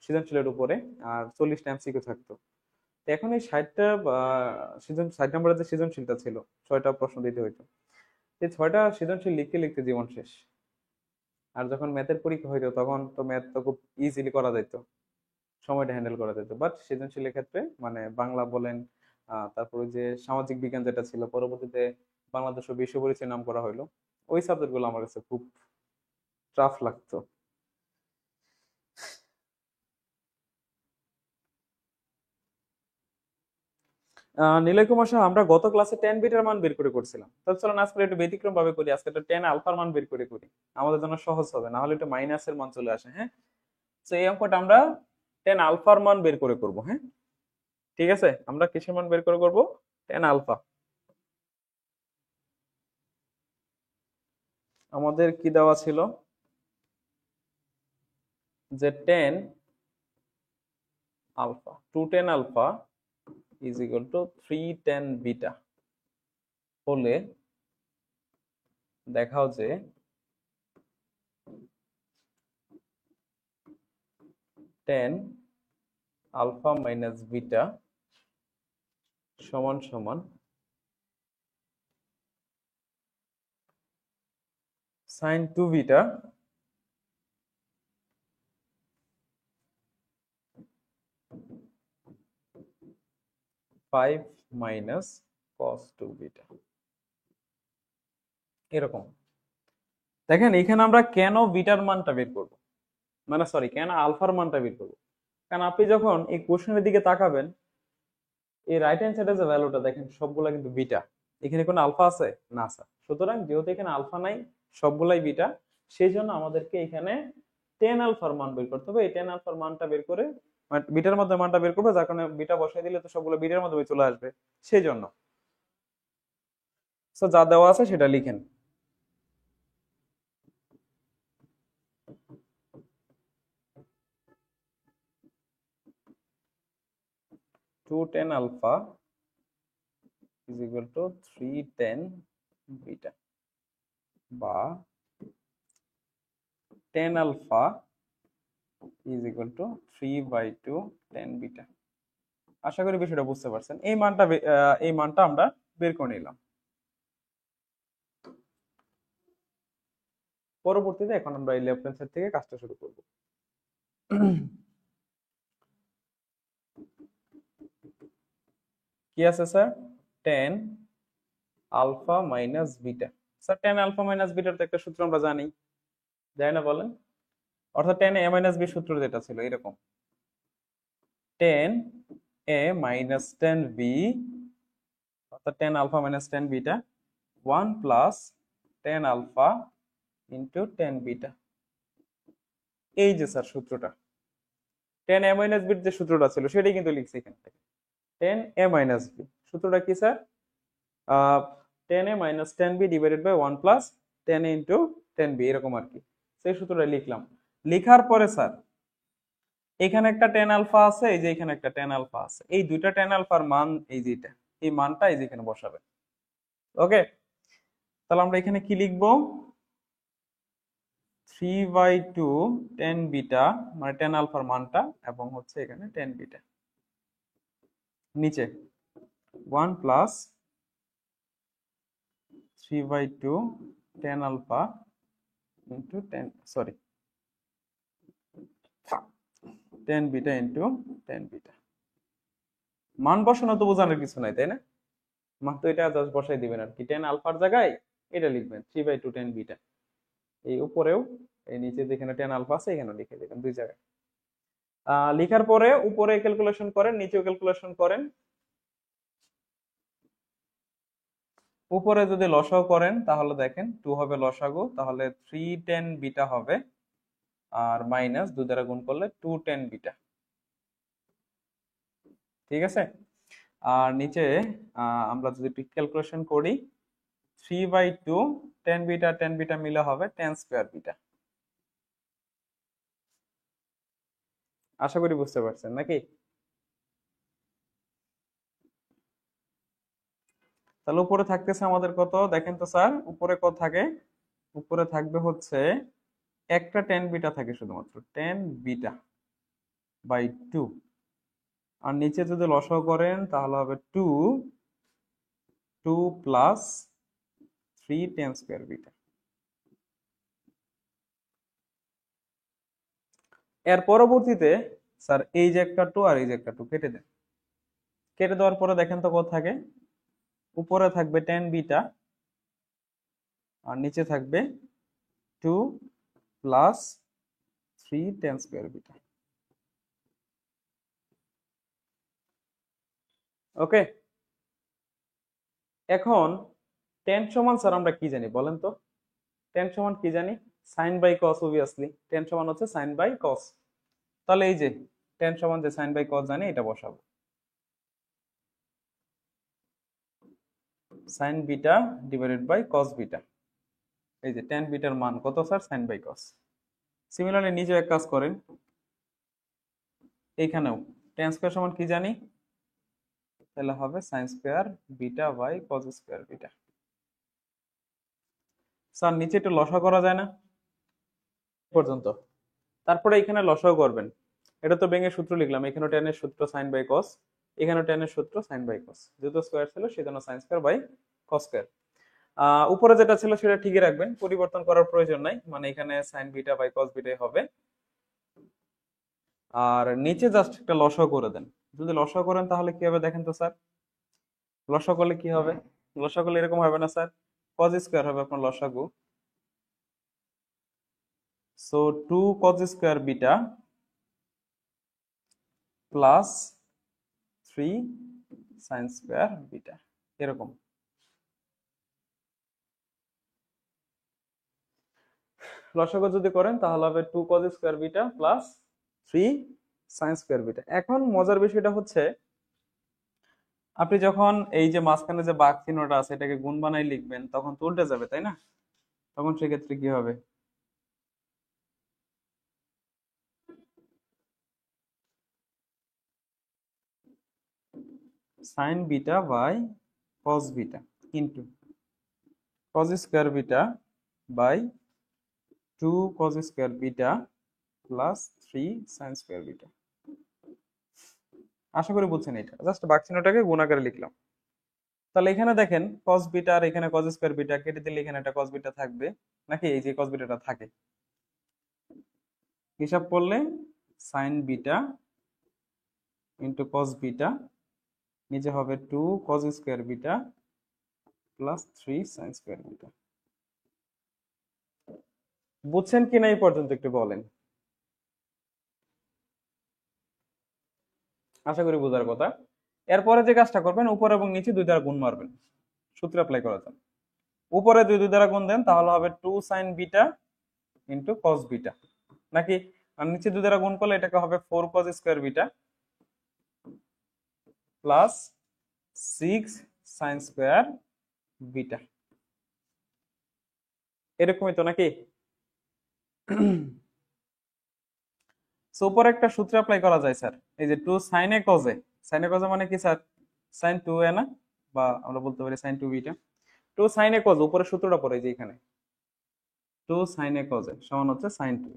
সৃজনশীলের উপরে, আর 40টা এমসিকিউ থাকতো। তো এখন এই 60টা 60 নম্বরের যে সৃজনশীলটা ছিল, 6টা প্রশ্ন দিতে হইতো, এই 6টা সৃজনশীল লিখতে লিখতে জীবন শেষ। আর যখন ম্যাথের পরীক্ষা হইতো তখন তো ম্যাথ তো খুব ইজিলি করা যেত, সময়টা হ্যান্ডেল করা যেত, বাট সৃজনশীলের ক্ষেত্রে মানে বাংলা বলেন, তারপরে যে সামাজিক বিজ্ঞান যেটা ছিল, পরবর্তীতে বাংলাদেশ ও বিশ্ব পরিচয় নাম করা হইলো, ওই সাবজেক্ট গুলো আমার কাছে খুব টাফ লাগতো। নিলয় কুমার সাহা, আমরা গত ক্লাসে টেন বিটার মান বের করে করছিলাম, তাহলে চলো আজকে একটু ব্যতিক্রম ভাবে করি, আজকে একটা টেন আলফার মান বের করে করি, আমাদের জন্য সহজ হবে, না হলে একটু মাইনাসের মান চলে আসে। হ্যাঁ, তো এই অঙ্কটা আমরা টেন আলফার মান বের করে করব। হ্যাঁ, ঠিক আছে, আমরা কিসের মান বের করে করব, টেন আলফা। আমাদের কি দেওয়া ছিল যে 10 alpha 210 alpha is equal to 310 beta হলে দেখাও যে 10 আলফা মাইনাস বিটা সমান সমান sine 2 beta 5 minus cos 2 beta. এরকম দেখেন এখানে আমরা কেন বিটার মানটা বের করব, মানে সরি কেন আলফার মানটা বের করব, কারণ আপনি যখন এই কোশ্চেনের দিকে তাকাবেন এই রাইট হ্যান্ড সাইডে যে ভ্যালুটা দেখেন সবগুলা কিন্তু বিটা, এখানে কোনো আলফা আছে না স্যার, সুতরাং যেহেতু এখানে আলফা নাই সবগুলাই বিটা, সেই জন্য আমাদেরকে এখানে 10 আলফার মান বের করতে হবে। এই 10 আলফার মানটা বের করে বিটার মধ্যে মানটা বের করবে, যার কারণে বিটা বসাই দিলে তো সবগুলো বিটার মধ্যে চলে আসবে, সেই জন্য সো যা দেওয়া আছে সেটা লিখেন। Two tan alpha is equal to 310 beta বা 10 alpha is equal to 3/2 10 beta. আশা করি বিষয়টা বুঝতে পারছেন। এই মানটা আমরা বের করে নিলাম। পরবর্তীতে এখন আমরা এই লেফট হ্যান্ড সাইড থেকে কাজটা শুরু করব। কি আছে sir? 10 alpha minus beta. Sir 10 alpha minus বিটার তো একটা সূত্র আমরা জানি, জানি না বলেন? অর্থাৎ 10 a মাইনাস বি সূত্র যেটা ছিল এরকম 10 a মাইনাস 10 b অর্থাৎ 10 alpha minus 10 beta 1 plus 10 alpha into 10 beta. এই যে স্যার সূত্রটা 10 a মাইনাস বির যে সূত্রটা ছিল সেটাই কিন্তু লিখছি এখান থেকে 10 a মাইনাস বি। সূত্রটা কি sir? 10 a minus 10 b divided by 1 plus 10 a into 10 b, এরকম আর কি। সেই সূত্রটা লিখলাম। লেখার পরে স্যার এখানে একটা 10 আলফা আছে, এই যে এখানে একটা 10 আলফা আছে, এই দুইটা 10 আলফার মান এই যেটা, এই মানটা এই যে এখানে বসাবেন। ওকে, তাহলে আমরা এখানে কি লিখবো? 3/2 10 বিটা মানে 10 আলফার মানটা এবং হচ্ছে এখানে 10 বিটা, নিচে 1 plus 3/2 10 alpha into 10 sorry 10 beta into 10 beta. মান বসানো তো বোঝানোর কিছু নাই, তাই না? মান তো এটা জাস্ট বসাই দিবেন আর কি, 10 আলফার জায়গায় এটা লিখবেন 3/2 10 বিটা। এই উপরেও এই নিচে যেখানে 10 আলফা আছে এখানে লিখে দেবেন দুই জায়গায়। লেখার পরে উপরে ক্যালকুলেশন করেন, নিচেও ক্যালকুলেশন করেন। উপরে যদি লসাগু করেন তাহলে দেখেন 2 হবে লসাগু, তাহলে 310 বিটা হবে আর মাইনাস 2 দ্বারা গুণ করলে 210 বিটা। ঠিক আছে, আর নিচে আমরা যদি ক্যালকুলেশন করি 3/2 10 বিটা 10 বিটা মিলে হবে 10 স্কয়ার বিটা। আশা করি বুঝতে পারছেন নাকি? তাহলে উপরে থাকতেছে আমাদের কত দেখেন তো স্যার, উপরে কত থাকে? উপরে থাকবে হচ্ছে একটা 10 বিটা থাকে, শুধুমাত্র 10 বিটা বাই 2, আর নিচে যদি লসাগু করেন তাহলে হবে 2 প্লাস 3 10 স্কয়ার বিটা। এর পরবর্তীতে স্যার এই যে একটা 2 আর এই যে একটা 2 কেটে দেন। কেটে দেওয়ার পরে দেখেন তো কত থাকে? উপরে থাকবে 10 বিটা আর নিচে থাকবে 2 প্লাস 3 10 স্কয়ার বিটা। ওকে, এখন 10 সমান স্যার আমরা কি জানি বলেন তো? 10 সমান কি জানি? সাইন বাই কস, অবভিয়াসলি 10 সমান হচ্ছে সাইন বাই কস। তাহলে এই যে 10 সমান যে সাইন বাই কস জানি এটা বসাবো, sine beta divided by cos beta. এই যে tan বিটার মান কত sir, sin by cos। Similarly নিচে এক কাজ করেন, এইখানেও tan স্কয়ার সমান কি জানি, তাহলে হবে sin square beta by cos square beta. Sir নিচে একটু লসা করা যায় না পর্যন্ত, তারপরে এখানে লসাও করবেন। এটা তো ভেঙে সূত্র লিখলাম, এখানে tan এর সূত্র sin বাই cos, এখানে tan এর সূত্র sin বাই cos, যেহেতু স্কয়ার ছিল সেজন্য sin square by cos square. উপরে যেটা ছিল সেটা ঠিকই রাখবেন, পরিবর্তন করার প্রয়োজন নাই, মানে এখানে sin বিটা বাই cos বিটাই হবে। আর নিচে জাস্ট একটা লসাও করে দেন। যদি লসাও করেন তাহলে কি হবে দেখেন তো স্যার, লসাও করলে কি হবে, লসাও করলে এরকম হবে না স্যার, cos স্কয়ার হবে আপনার লসাগু। So 2 cos square beta plus 3 sin square beta, এরকম। লসাগু যদি করেন তাহলে হবে 2 cos square beta plus 3 sin square beta. এখন মজার বিষয়টা হচ্ছে, আপনি যখন এই যে মাঝখানে যে বাঘ চিহ্নটা আছে এটাকে গুণ বানাই লিখবেন তখন তো উল্টে যাবে, তাই না? তখন সেক্ষেত্রে কি হবে, sin beta by cos beta into cos square beta by 2 cos square beta plus 3 sin square beta. আশা করি বুঝছেন, এটা জাস্ট বাঘ চিহ্নটাকে গুণ আকারে লিখলাম। তাহলে এখানে দেখেন cos বিটা আর এখানে cos স্কয়ার বিটা কেটে দিলে এখানে একটা cos বিটা থাকবে, নাকি এই যে cos বিটাটা থাকে, হিসাব করলে sin beta into cos beta, নিচে হবে 2 cos square beta plus 3 sin square beta. বুঝছেন কিনা এই পর্যন্ত একটু বলেন, আশা করি বোঝার কথা। এরপরে যে কাজটা করবেন, উপর এবং নিচে দুই দ্বারা গুণ মারবেন, সূত্র অ্যাপ্লাই করার জন্য। উপরে দুই দ্বারা গুণ দেন তাহলে হবে 2 sin beta into cos beta, নাকি? আর নিচে দুই দ্বারা গুণ করলে এটাকে হবে 4 cos square beta plus 6 sin square beta, এরকমই তো নাকি? সো উপরে একটা সূত্র অ্যাপ্লাই করা যায় স্যার, এই যে 2 sin এ cos এ, sin এ cos এ মানে কি স্যার, sin 2 এ না, বা আমরা বলতে পারি sin 2 বিটা। 2 sin এ cos, উপরে সূত্রটা পড়ে যে এখানে 2 sin এ cos এ সমান হচ্ছে sin 2।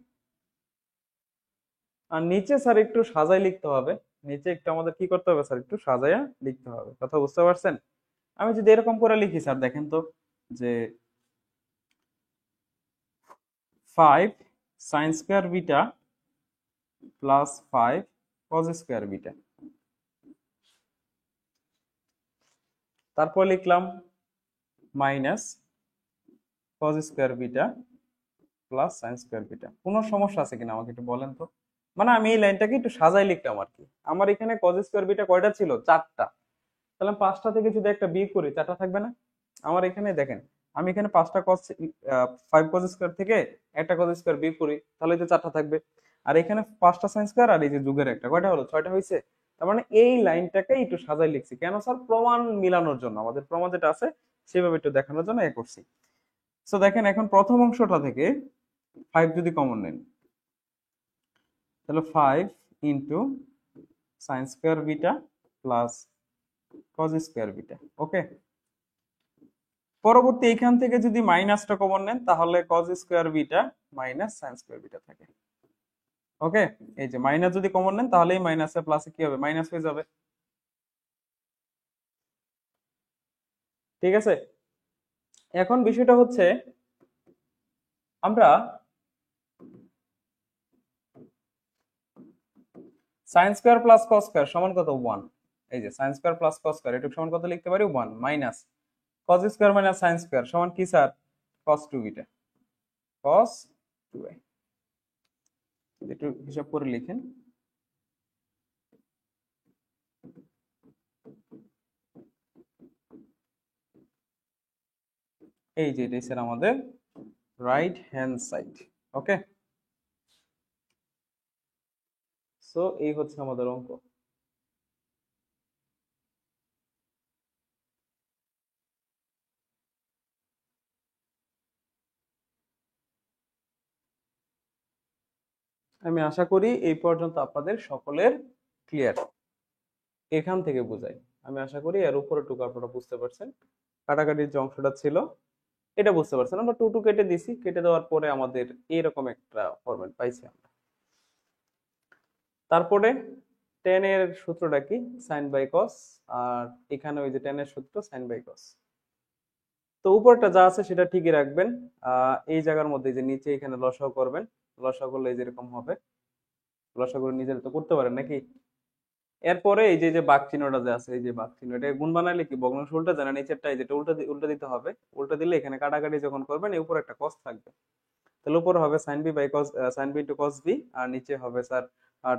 আর নিচে স্যার একটু সাজাই লিখতে হবে, নিচে একটু আমাদের কি করতে হবে স্যার, একটু সাজাইয়া লিখতে হবে, কথা বুঝতে পারছেন? আমি যদি এরকম করে লিখি স্যার, দেখেন তো যে 5 sin square beta plus 5 cos square beta, তারপর লিখলাম minus cos square beta plus sin square beta. কোনো সমস্যা আছে কিনা আমাকে একটু বলেন তো, মানে আমি এই লাইনটাকে একটু সাজাই লিখলাম আর কি। আমার এখানে cos স্কয়ার বিটা কয়টা ছিল, 4টা, তাহলে 5টা থেকে যদি একটা বিয়োগ করি 4টা থাকবে না? আমার এখানে দেখেন, আমি এখানে 5টা cos 5 cos স্কয়ার থেকে একটা cos স্কয়ার বিয়োগ করি তাহলে তো 4টা থাকবে। আর এখানে 5টা sin স্কয়ার আর এই যে যুগের একটা, কয়টা হলো, 6টা হয়েছে। তার মানে এই লাইনটাকে একটু সাজাই লিখছি কেন স্যার, প্রমাণ মিলানোর জন্য, আমাদের প্রমাণ যেটা আছে সেভাবে একটু দেখানোর জন্য এ করছি। সো দেখেন এখন প্রথম অংশটা থেকে 5 যদি কমন নেন তাহলে 5 into sine square beta plus cos square beta, okay. পরবর্তী এখান থেকে যদি মাইনাসটা কমন নেন তাহলে cos square beta minus sine square beta থাকে, ওকে। এই যে মাইনাস যদি কমন নেন তাহলে এই মাইনাসে প্লাসে কি হবে, মাইনাস হয়ে যাবে, ঠিক আছে। এখন বিষয়টা হচ্ছে আমরা sine square plus cos square সমান কত, 1। এই যে sine square plus cos square এটুকু সমান কত লিখতে পারি, 1 minus cos square minus sine square সমান কি স্যার, কস 2 বিটা, কস 2a। একটু হিসাব করে লিখেন, এই যে এটাই স্যার আমাদের রাইট হ্যান্ড সাইড, ওকে। সো এই হচ্ছে আমাদের অঙ্ক। আমি আশা করি এই পর্যন্ত আপনাদের সকলের ক্লিয়ার। এখান থেকে বুঝাই, আমি আশা করি এর উপরেটুকু আপনারা বুঝতে পারছেন। কাটাকাটির যে অংশটা ছিল এটা বুঝতে পারছেন। আমরা টু টু কেটে দিছি, কেটে দেওয়ার পরে আমাদের এইরকম একটা ফরম্যাট পাইছি আমরা। তারপরে টেন এর সূত্রটা কি? Sign by cos. আর এখানে ওই যে টেন এর সূত্র সাইন বাই কস। তো উপরটা যা আছে সেটা ঠিকই রাখবেন। এই জায়গার মধ্যে যে নিচে এখানে লসাগু করবেন, লসাগু করলে এই যেরকম হবে। লসাগু নিজের তো করতে পারেন নাকি? এরপরে এই যে যে বাঘ চিহ্নটা যে আছে, এই যে বাঘ চিহ্ন, এটা গুণ বানালে কি ভগ্নাংশ উল্টা যায় না? নিচেরটা যেটা উল্টা দিতে হবে। উল্টা দিলে এখানে কাটাকাটি যখন করবেন এর উপর একটা কস থাকবে। তাহলে উপরে হবে sine B by cos, sine B into cos B, আর নিচে হবে sir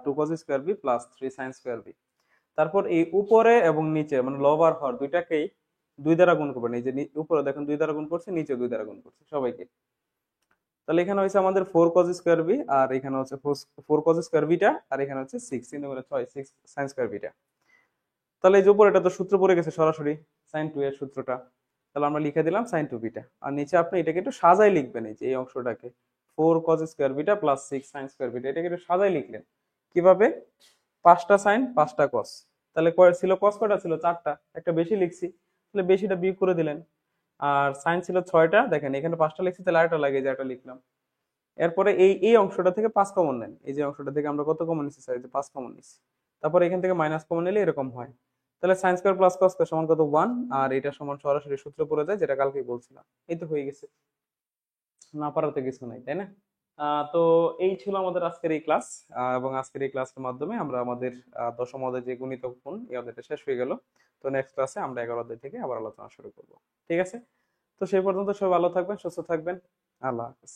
two cos square B plus three sine square B. তারপর এই উপরে এবং নিচে মানে লব আর হর দুইটাকেই দুই দ্বারা গুণ করবেন। এই যে উপরে দেখেন দুই দ্বারা গুণ করছে, নিচে দুই দ্বারা গুণ করছে সবাইকে। তাহলে এখানে হচ্ছে আমাদের ফোর কজ স্কোয়ার বি, আর এখানে হচ্ছে ফোর কজ স্কোয়ার বিটা, আর এখানে হচ্ছে সিক্স, তিন করে ছয়, সিক্স সাইন স্কোয়ার বিটা। তাহলে এই যে উপরে এটা তো সূত্র পড়ে গেছে সরাসরি, সাইন টু এর সূত্রটা। তাহলে আমরা লিখে দিলাম সাইন টু বিটা, আর নিচে আপনি এটাকে একটু সাজাই লিখবেন। এই যে এই অংশটাকে four cause square beta plus six sign square beta, এটাকে একটু সাজাই লিখলেন। কিভাবে? পাঁচটা সাইন পাঁচটা কস। তাহলে কয় ছিল? কস কয়টা ছিল? চারটা, একটা বেশি লিখছি, তাহলে বেশিটা বিয়োগ করে দিলেন। আর সাইন ছিল ছয়টা, দেখেন এখানে পাঁচটা লিখছি, তাহলে আরেকটা লাগে, যে একটা লিখলাম। এরপরে এই এই অংশটা থেকে পাঁচ কমন নেন। এই যে অংশটা থেকে আমরা কত কমন নিচ্ছি স্যার? এই যে পাঁচ কমন নিচ্ছি। তারপর এখান থেকে মাইনাস কমন নিলে এরকম হয়। তাহলে sine square plus cos square সমান কত? ওয়ান। আর এটা সমান সরাসরি সূত্র পড়ে যায়, যেটা কালকেই বলছিলাম। এই তো হয়ে গেছে, না পারাতে কিছু নাই, তাই না? তো এই ছিল আমাদের আজকের এই ক্লাস। এবং আজকের এই ক্লাসের মাধ্যমে আমরা আমাদের দশম অধ্যায় যে গুণিতক গুণ, এই অধ্যায়টা শেষ হয়ে গেল। তো নেক্সট ক্লাসে আমরা 11 অধ্যায় থেকে আবার আলোচনা শুরু করব। ঠিক আছে? তো সেই পর্যন্ত সবাই ভালো থাকবেন, সুস্থ থাকবেন। আল্লাহ হাফেজ।